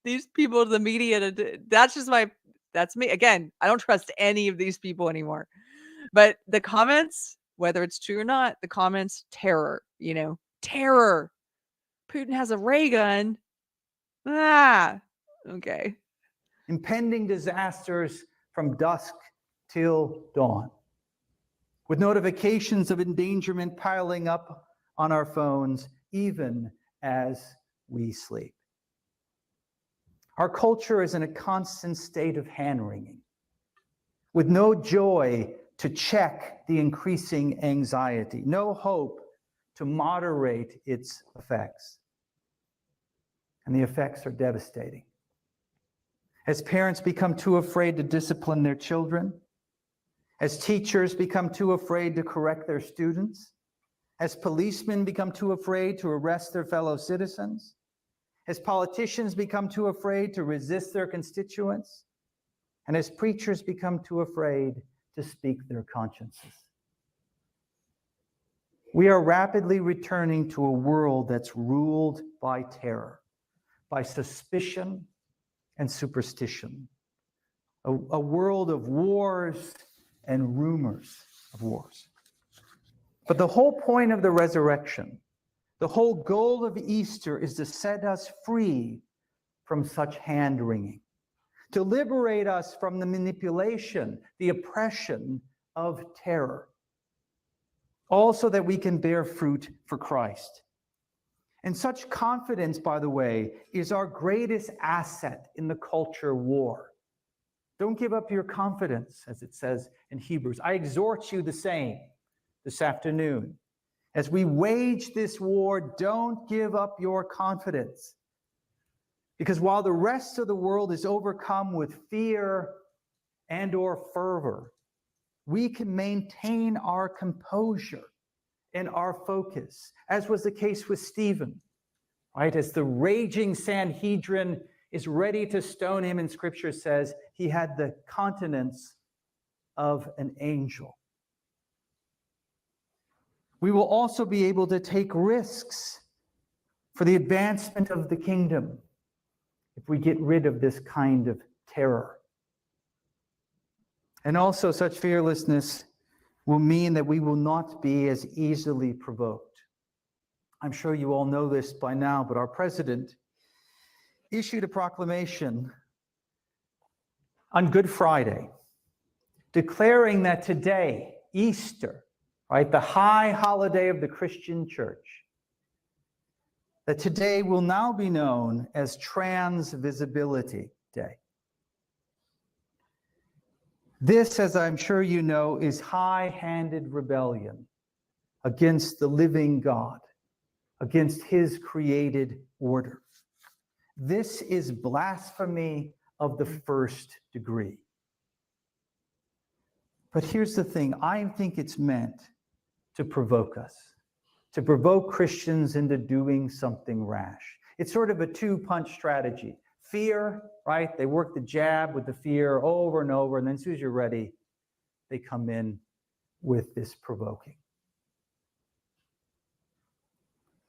these people to the media to that's just that's me. Again, I don't trust any of these people anymore. But the comments, whether it's true or not, the comments, terror, terror. Putin has a ray gun. Ah, okay. Impending disasters from dusk till dawn, with notifications of endangerment piling up on our phones, even as we sleep. Our culture is in a constant state of hand-wringing, with no joy to check the increasing anxiety, no hope to moderate its effects. And the effects are devastating. As parents become too afraid to discipline their children, as teachers become too afraid to correct their students, as policemen become too afraid to arrest their fellow citizens, as politicians become too afraid to resist their constituents, and as preachers become too afraid to speak their consciences. We are rapidly returning to a world that's ruled by terror, by suspicion and superstition, a world of wars and rumors of wars. But the whole point of the resurrection, the whole goal of Easter, is to set us free from such hand-wringing, to liberate us from the manipulation, the oppression of terror, also that we can bear fruit for Christ. And such confidence, by the way, is our greatest asset in the culture war. Don't give up your confidence, as it says in Hebrews. I exhort you the same this afternoon. As we wage this war, don't give up your confidence. Because while the rest of the world is overcome with fear and or fervor, we can maintain our composure and our focus, as was the case with Stephen, right? As the raging Sanhedrin is ready to stone him, and Scripture says he had the countenance of an angel. We will also be able to take risks for the advancement of the kingdom if we get rid of this kind of terror. And also, such fearlessness will mean that we will not be as easily provoked. I'm sure you all know this by now, but our president issued a proclamation on Good Friday, declaring that today, Easter, right, the high holiday of the Christian church, that today will now be known as Transgender Visibility Day. This, as I'm sure you know, is high-handed rebellion against the living God, against his created order. This is blasphemy of the first degree. But here's the thing, I think it's meant to provoke us, to provoke Christians into doing something rash. It's sort of a two-punch strategy. Fear, right? They work the jab with the fear over and over, and then as soon as you're ready, they come in with this provoking.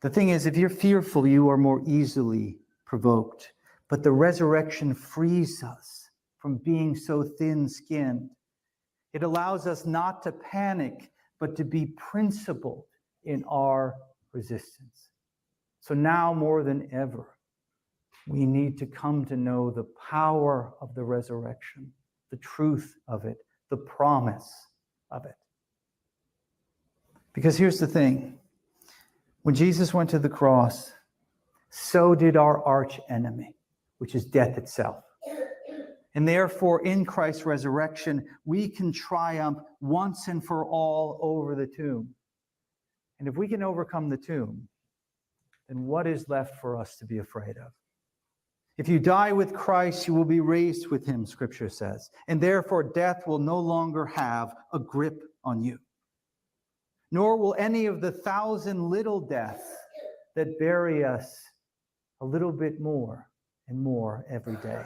The thing is, if you're fearful, you are more easily provoked. But the resurrection frees us from being so thin-skinned. It allows us not to panic, but to be principled in our resistance. So now more than ever, we need to come to know the power of the resurrection, the truth of it, the promise of it. Because here's the thing, when Jesus went to the cross, so did our arch enemy, which is death itself. And therefore, in Christ's resurrection, we can triumph once and for all over the tomb. And if we can overcome the tomb, then what is left for us to be afraid of? If you die with Christ, you will be raised with him, Scripture says. And therefore, death will no longer have a grip on you. Nor will any of the 1,000 little deaths that bury us a little bit more and more every day.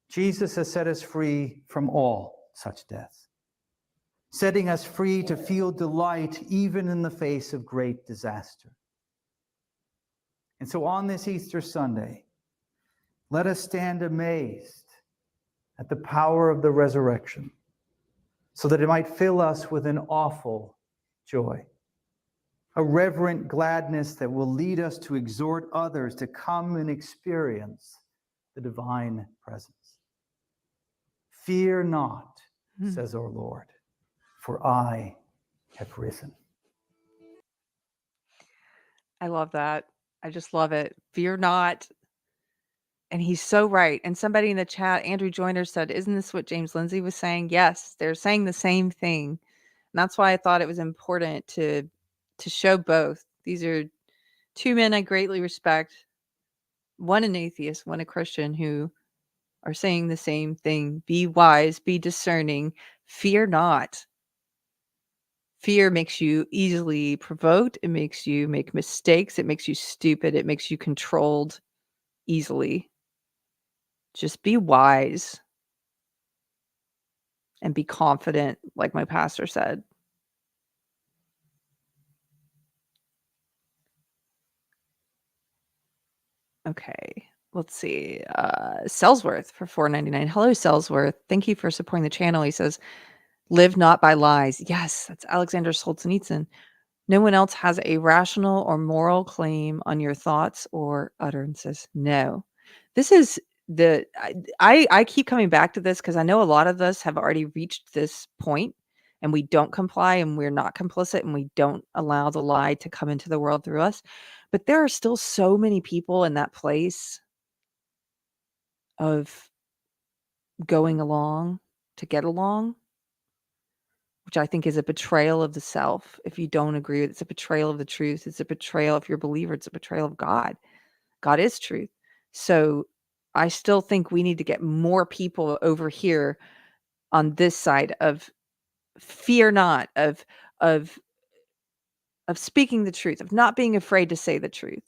Jesus has set us free from all such death, setting us free to feel delight even in the face of great disaster. And so on this Easter Sunday, let us stand amazed at the power of the resurrection, so that it might fill us with an awful joy, a reverent gladness that will lead us to exhort others to come and experience the divine presence. Fear not, says our Lord, for I have risen. I love that. I just love it. Fear not. And he's so right. And somebody in the chat, Andrew Joyner, said, isn't this what James Lindsay was saying? Yes, they're saying the same thing. And that's why I thought it was important to show both. These are two men I greatly respect, one an atheist, one a Christian, who are saying the same thing. Be wise, be discerning, fear not. Fear makes you easily provoked. It makes you make mistakes. It makes you stupid. It makes you controlled easily. Just be wise and be confident, like my pastor said. Okay, let's see. Sellsworth for $4.99. Hello, Sellsworth. Thank you for supporting the channel. He says, live not by lies. Yes, that's Alexander Solzhenitsyn. No one else has a rational or moral claim on your thoughts or utterances. No. This is the I keep coming back to this because I know a lot of us have already reached this point and we don't comply and we're not complicit and we don't allow the lie to come into the world through us. But there are still so many people in that place of going along to get along, which I think is a betrayal of the self. If you don't agree with it, it's a betrayal of the truth. It's a betrayal. If you're a believer, it's a betrayal of God. God is truth. So I still think we need to get more people over here on this side of fear not, of speaking the truth, of not being afraid to say the truth.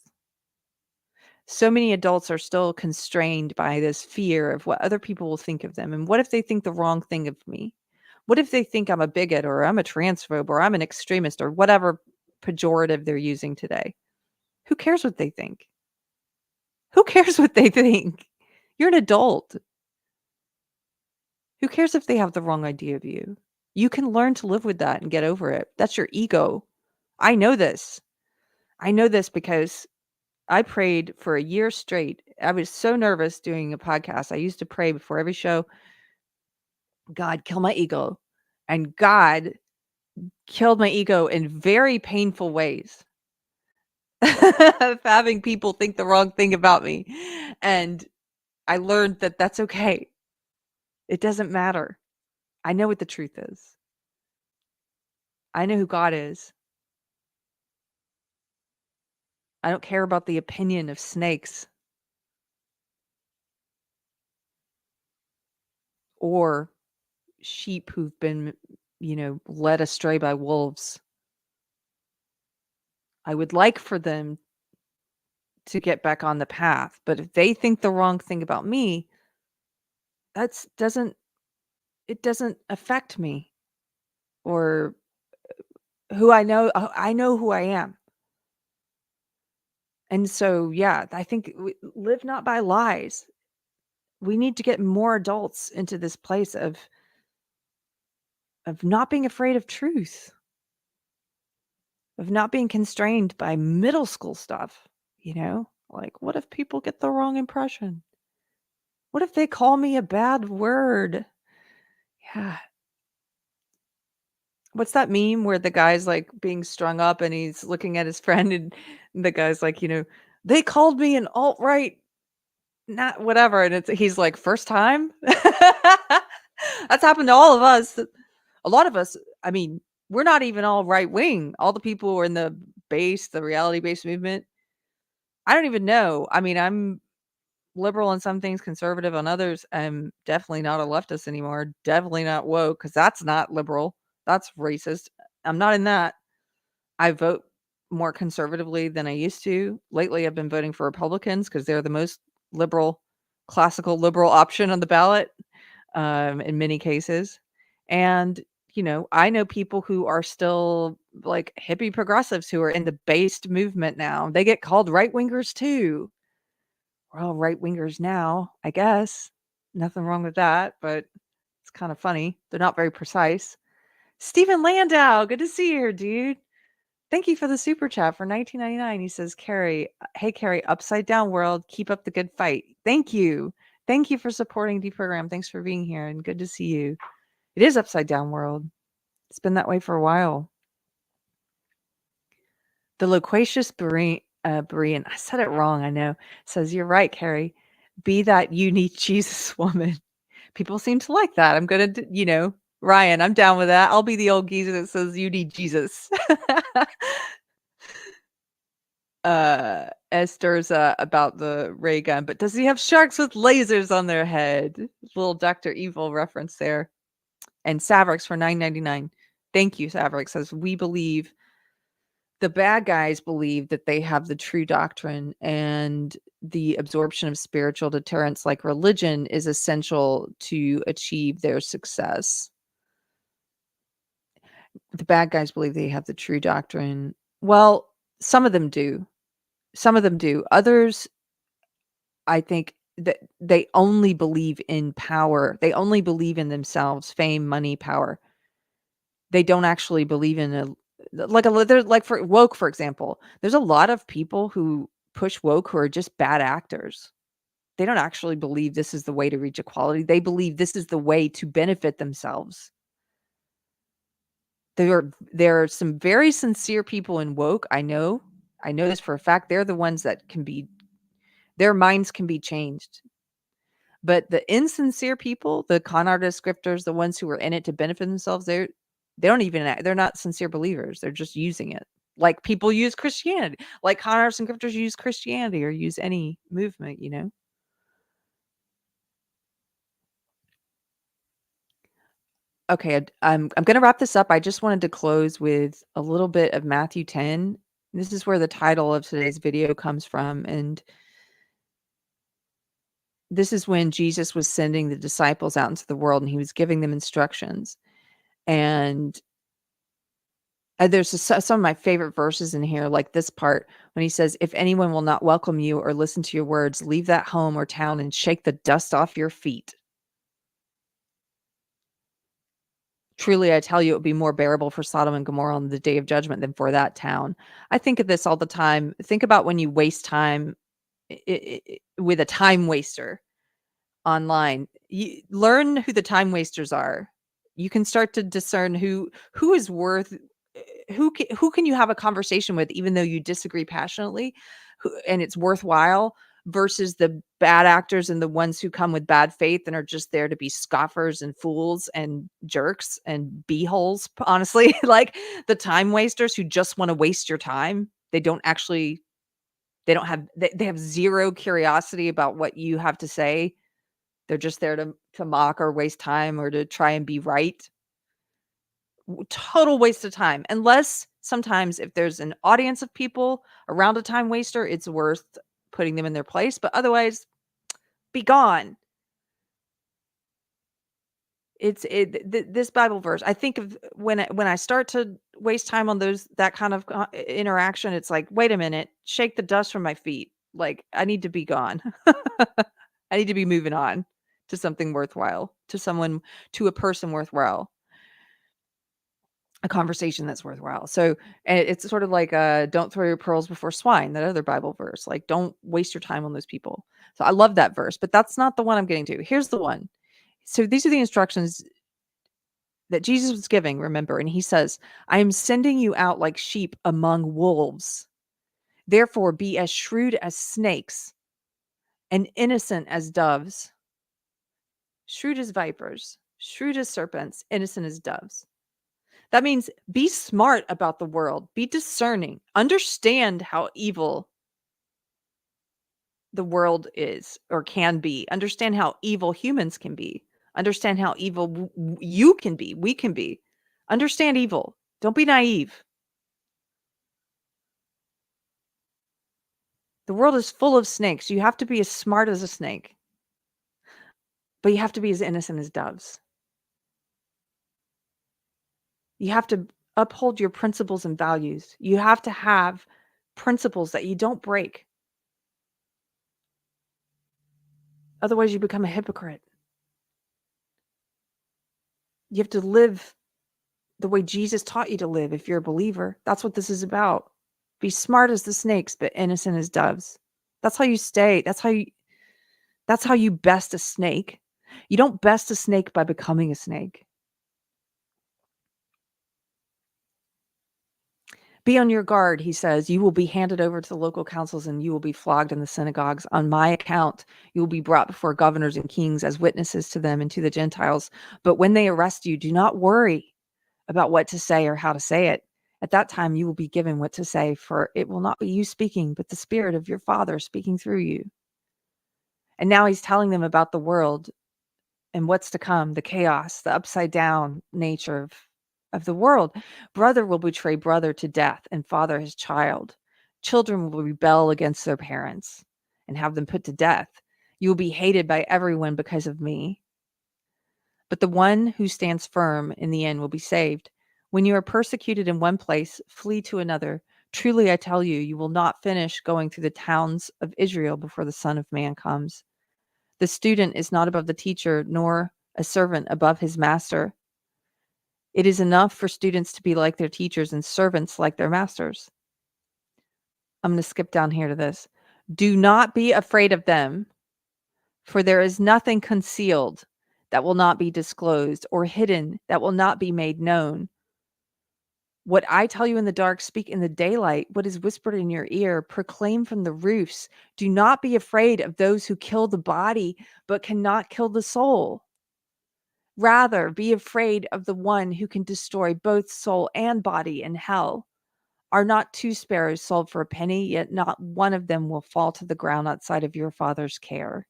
So many adults are still constrained by this fear of what other people will think of them. And what if they think the wrong thing of me? What if they think I'm a bigot or I'm a transphobe or I'm an extremist or whatever pejorative they're using today? Who cares what they think? Who cares what they think? You're an adult. Who cares if they have the wrong idea of you? You can learn to live with that and get over it. That's your ego. I know this. I know this because I prayed for a year straight. I was so nervous doing a podcast. I used to pray before every show, God, kill my ego. And God killed my ego in very painful ways of having people think the wrong thing about me. And I learned that that's okay. It doesn't matter. I know what the truth is. I know who God is. I don't care about the opinion of snakes or sheep who've been, led astray by wolves. I would like for them to get back on the path, but if they think the wrong thing about me, it doesn't affect me or who I know. I know who I am. And so, yeah, I think we live not by lies. We need to get more adults into this place of not being afraid of truth, of not being constrained by middle school stuff, like what if people get the wrong impression? What if they call me a bad word? Yeah. What's that meme where the guy's like being strung up and he's looking at his friend and the guy's like, they called me an alt-right, not whatever. And he's like, first time? That's happened to all of us. A lot of us, I mean, we're not even all right wing. All the people who are in the reality-based movement, I don't even know. I mean, I'm liberal on some things, conservative on others. I'm definitely not a leftist anymore. Definitely not woke, because that's not liberal. That's racist. I'm not in that. I vote more conservatively than I used to. Lately, I've been voting for Republicans because they're the most liberal, classical liberal option on the ballot in many cases. And, I know people who are still like hippie progressives who are in the based movement now. They get called right wingers too. We're all right wingers now, I guess. Nothing wrong with that, but it's kind of funny. They're not very precise. Stephen Landau, good to see you here, dude. Thank you for the super chat for 19.99. He says, Keri, hey, Keri, upside down world, keep up the good fight. Thank you. Thank you for supporting Deprogrammed. Thanks for being here and good to see you. It is upside down world. It's been that way for a while. The loquacious Berean, I said it wrong, I know, says, you're right, Keri. Be that unique Jesus woman. People seem to like that. I'm going to, Ryan, I'm down with that. I'll be the old geezer that says you need Jesus. Esther's about the ray gun, but does he have sharks with lasers on their head? Little Dr. Evil reference there. And Savrix for $9.99. Thank you, Savrix. Says we believe the bad guys believe that they have the true doctrine and the absorption of spiritual deterrents like religion is essential to achieve their success. The bad guys believe they have the true doctrine. Well, some of them do. Some of them do. Others, I think that they only believe in power. They only believe in themselves, fame, money, power. They don't actually believe in for woke, for example. There's a lot of people who push woke who are just bad actors. They don't actually believe this is the way to reach equality. They believe this is the way to benefit themselves. There are some very sincere people in woke. I know this for a fact. They're the ones that their minds can be changed. But the insincere people, the con artist scripters, the ones who are in it to benefit themselves, they're not sincere believers. They're just using it. Like people use Christianity, like con artists and scripters use Christianity or use any movement, Okay, I'm going to wrap this up. I just wanted to close with a little bit of Matthew 10. This is where the title of today's video comes from, and this is when Jesus was sending the disciples out into the world and he was giving them instructions. And there's some of my favorite verses in here, like this part when he says, if anyone will not welcome you or listen to your words, leave that home or town and shake the dust off your feet. Truly, I tell you, it would be more bearable for Sodom and Gomorrah on the day of judgment than for that town. I think of this all the time. Think about when you waste time with a time waster online. You learn who the time wasters are. You can start to discern who is worth who can you have a conversation with even though you disagree passionately and it's worthwhile versus the bad actors and the ones who come with bad faith and are just there to be scoffers and fools and jerks and beeholes, honestly. Like the time wasters who just want to waste your time. They have zero curiosity about what you have to say. They're just there to mock or waste time or to try and be right. Total waste of time. Unless sometimes if there's an audience of people around a time waster, it's worth putting them in their place. But otherwise, be gone. This Bible verse. I think of when I start to waste time on that kind of interaction, it's like, wait a minute, shake the dust from my feet. Like I need to be gone. I need to be moving on to something worthwhile, to a person worthwhile, a conversation that's worthwhile. So it's sort of like don't throw your pearls before swine, that other Bible verse. Like don't waste your time on those people. So I love that verse, but that's not the one I'm getting to. Here's the one. So these are the instructions that Jesus was giving, remember, and he says, I am sending you out like sheep among wolves. Therefore be as shrewd as snakes and innocent as doves. Shrewd as vipers, shrewd as serpents, innocent as doves. That means be smart about the world, be discerning, understand how evil the world is or can be, understand how evil humans can be, understand how evil you can be, we can be. Understand evil. Don't be naive. The world is full of snakes. You have to be as smart as a snake, but you have to be as innocent as doves. You have to uphold your principles and values. You have to have principles that you don't break. Otherwise, you become a hypocrite. You have to live the way Jesus taught you to live if you're a believer. That's what this is about. Be smart as the snakes, but innocent as doves. That's how you stay. That's how you best a snake. You don't best a snake by becoming a snake. Be on your guard, he says. You will be handed over to the local councils and you will be flogged in the synagogues. On my account, you will be brought before governors and kings as witnesses to them and to the Gentiles. But when they arrest you, do not worry about what to say or how to say it. At that time, you will be given what to say, for it will not be you speaking, but the Spirit of your Father speaking through you. And now he's telling them about the world and what's to come, the chaos, the upside down nature of the world. Brother will betray brother to death and father his child. Children will rebel against their parents and have them put to death. You will be hated by everyone because of me. But the one who stands firm in the end will be saved. When you are persecuted in one place, flee to another. Truly, I tell you, you will not finish going through the towns of Israel before the Son of Man comes. The student is not above the teacher, nor a servant above his master. It is enough for students to be like their teachers and servants like their masters. I'm going to skip down here to this. Do not be afraid of them, for there is nothing concealed that will not be disclosed, or hidden that will not be made known. What I tell you in the dark, speak in the daylight. What is whispered in your ear, proclaim from the roofs. Do not be afraid of those who kill the body, but cannot kill the soul. Rather, be afraid of the one who can destroy both soul and body in hell. Are not 2 sparrows sold for a penny, yet not one of them will fall to the ground outside of your Father's care.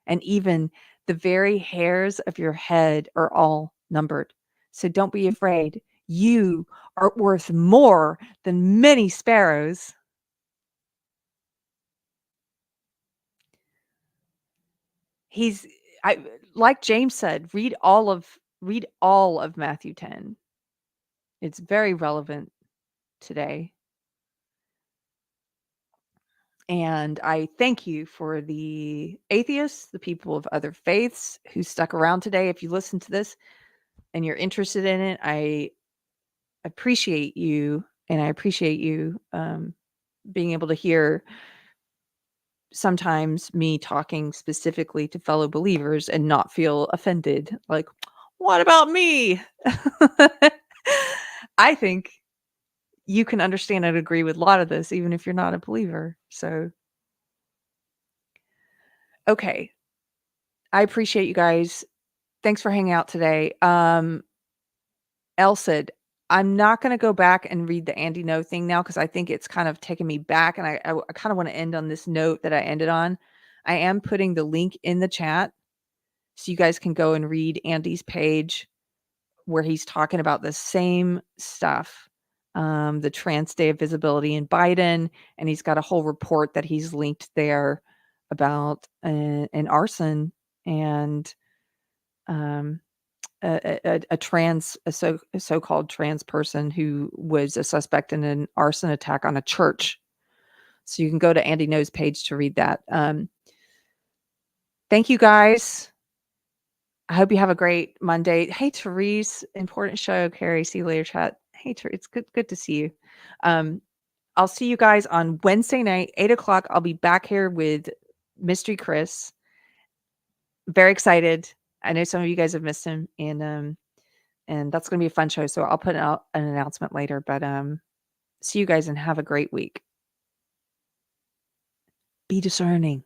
And even the very hairs of your head are all numbered. So don't be afraid. You are worth more than many sparrows. Like James said, read all of Matthew 10. It's very relevant today. And I thank you for the atheists, the people of other faiths who stuck around today. If you listen to this and you're interested in it, I appreciate you, and I appreciate you being able to hear sometimes me talking specifically to fellow believers and not feel offended. Like, what about me? I think you can understand and agree with a lot of this, even if you're not a believer. So, okay. I appreciate you guys. Thanks for hanging out today. Elsid, I'm not going to go back and read the Andy No thing now because I think it's kind of taken me back, and I kind of want to end on this note that I ended on. I am putting the link in the chat so you guys can go and read Andy's page where he's talking about the same stuff, the Trans Day of Visibility in Biden, and he's got a whole report that he's linked there about an arson and a so-called trans person who was a suspect in an arson attack on a church. So you can go to Andy No's page to read that. Thank you guys. I hope you have a great Monday. Hey, Therese, important show. Keri, see you later, chat. Hey, Therese, it's good to see you. I'll see you guys on Wednesday night, 8:00. I'll be back here with Mystery Chris. Very excited. I know some of you guys have missed him, and that's going to be a fun show. So I'll put out an announcement later, but see you guys and have a great week. Be discerning.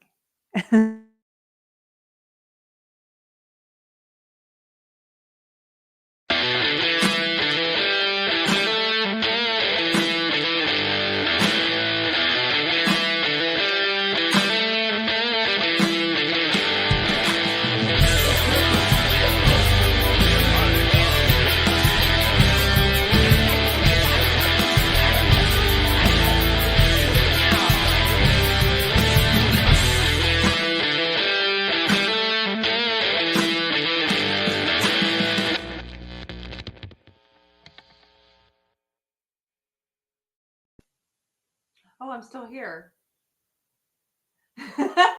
Oh, I'm still here.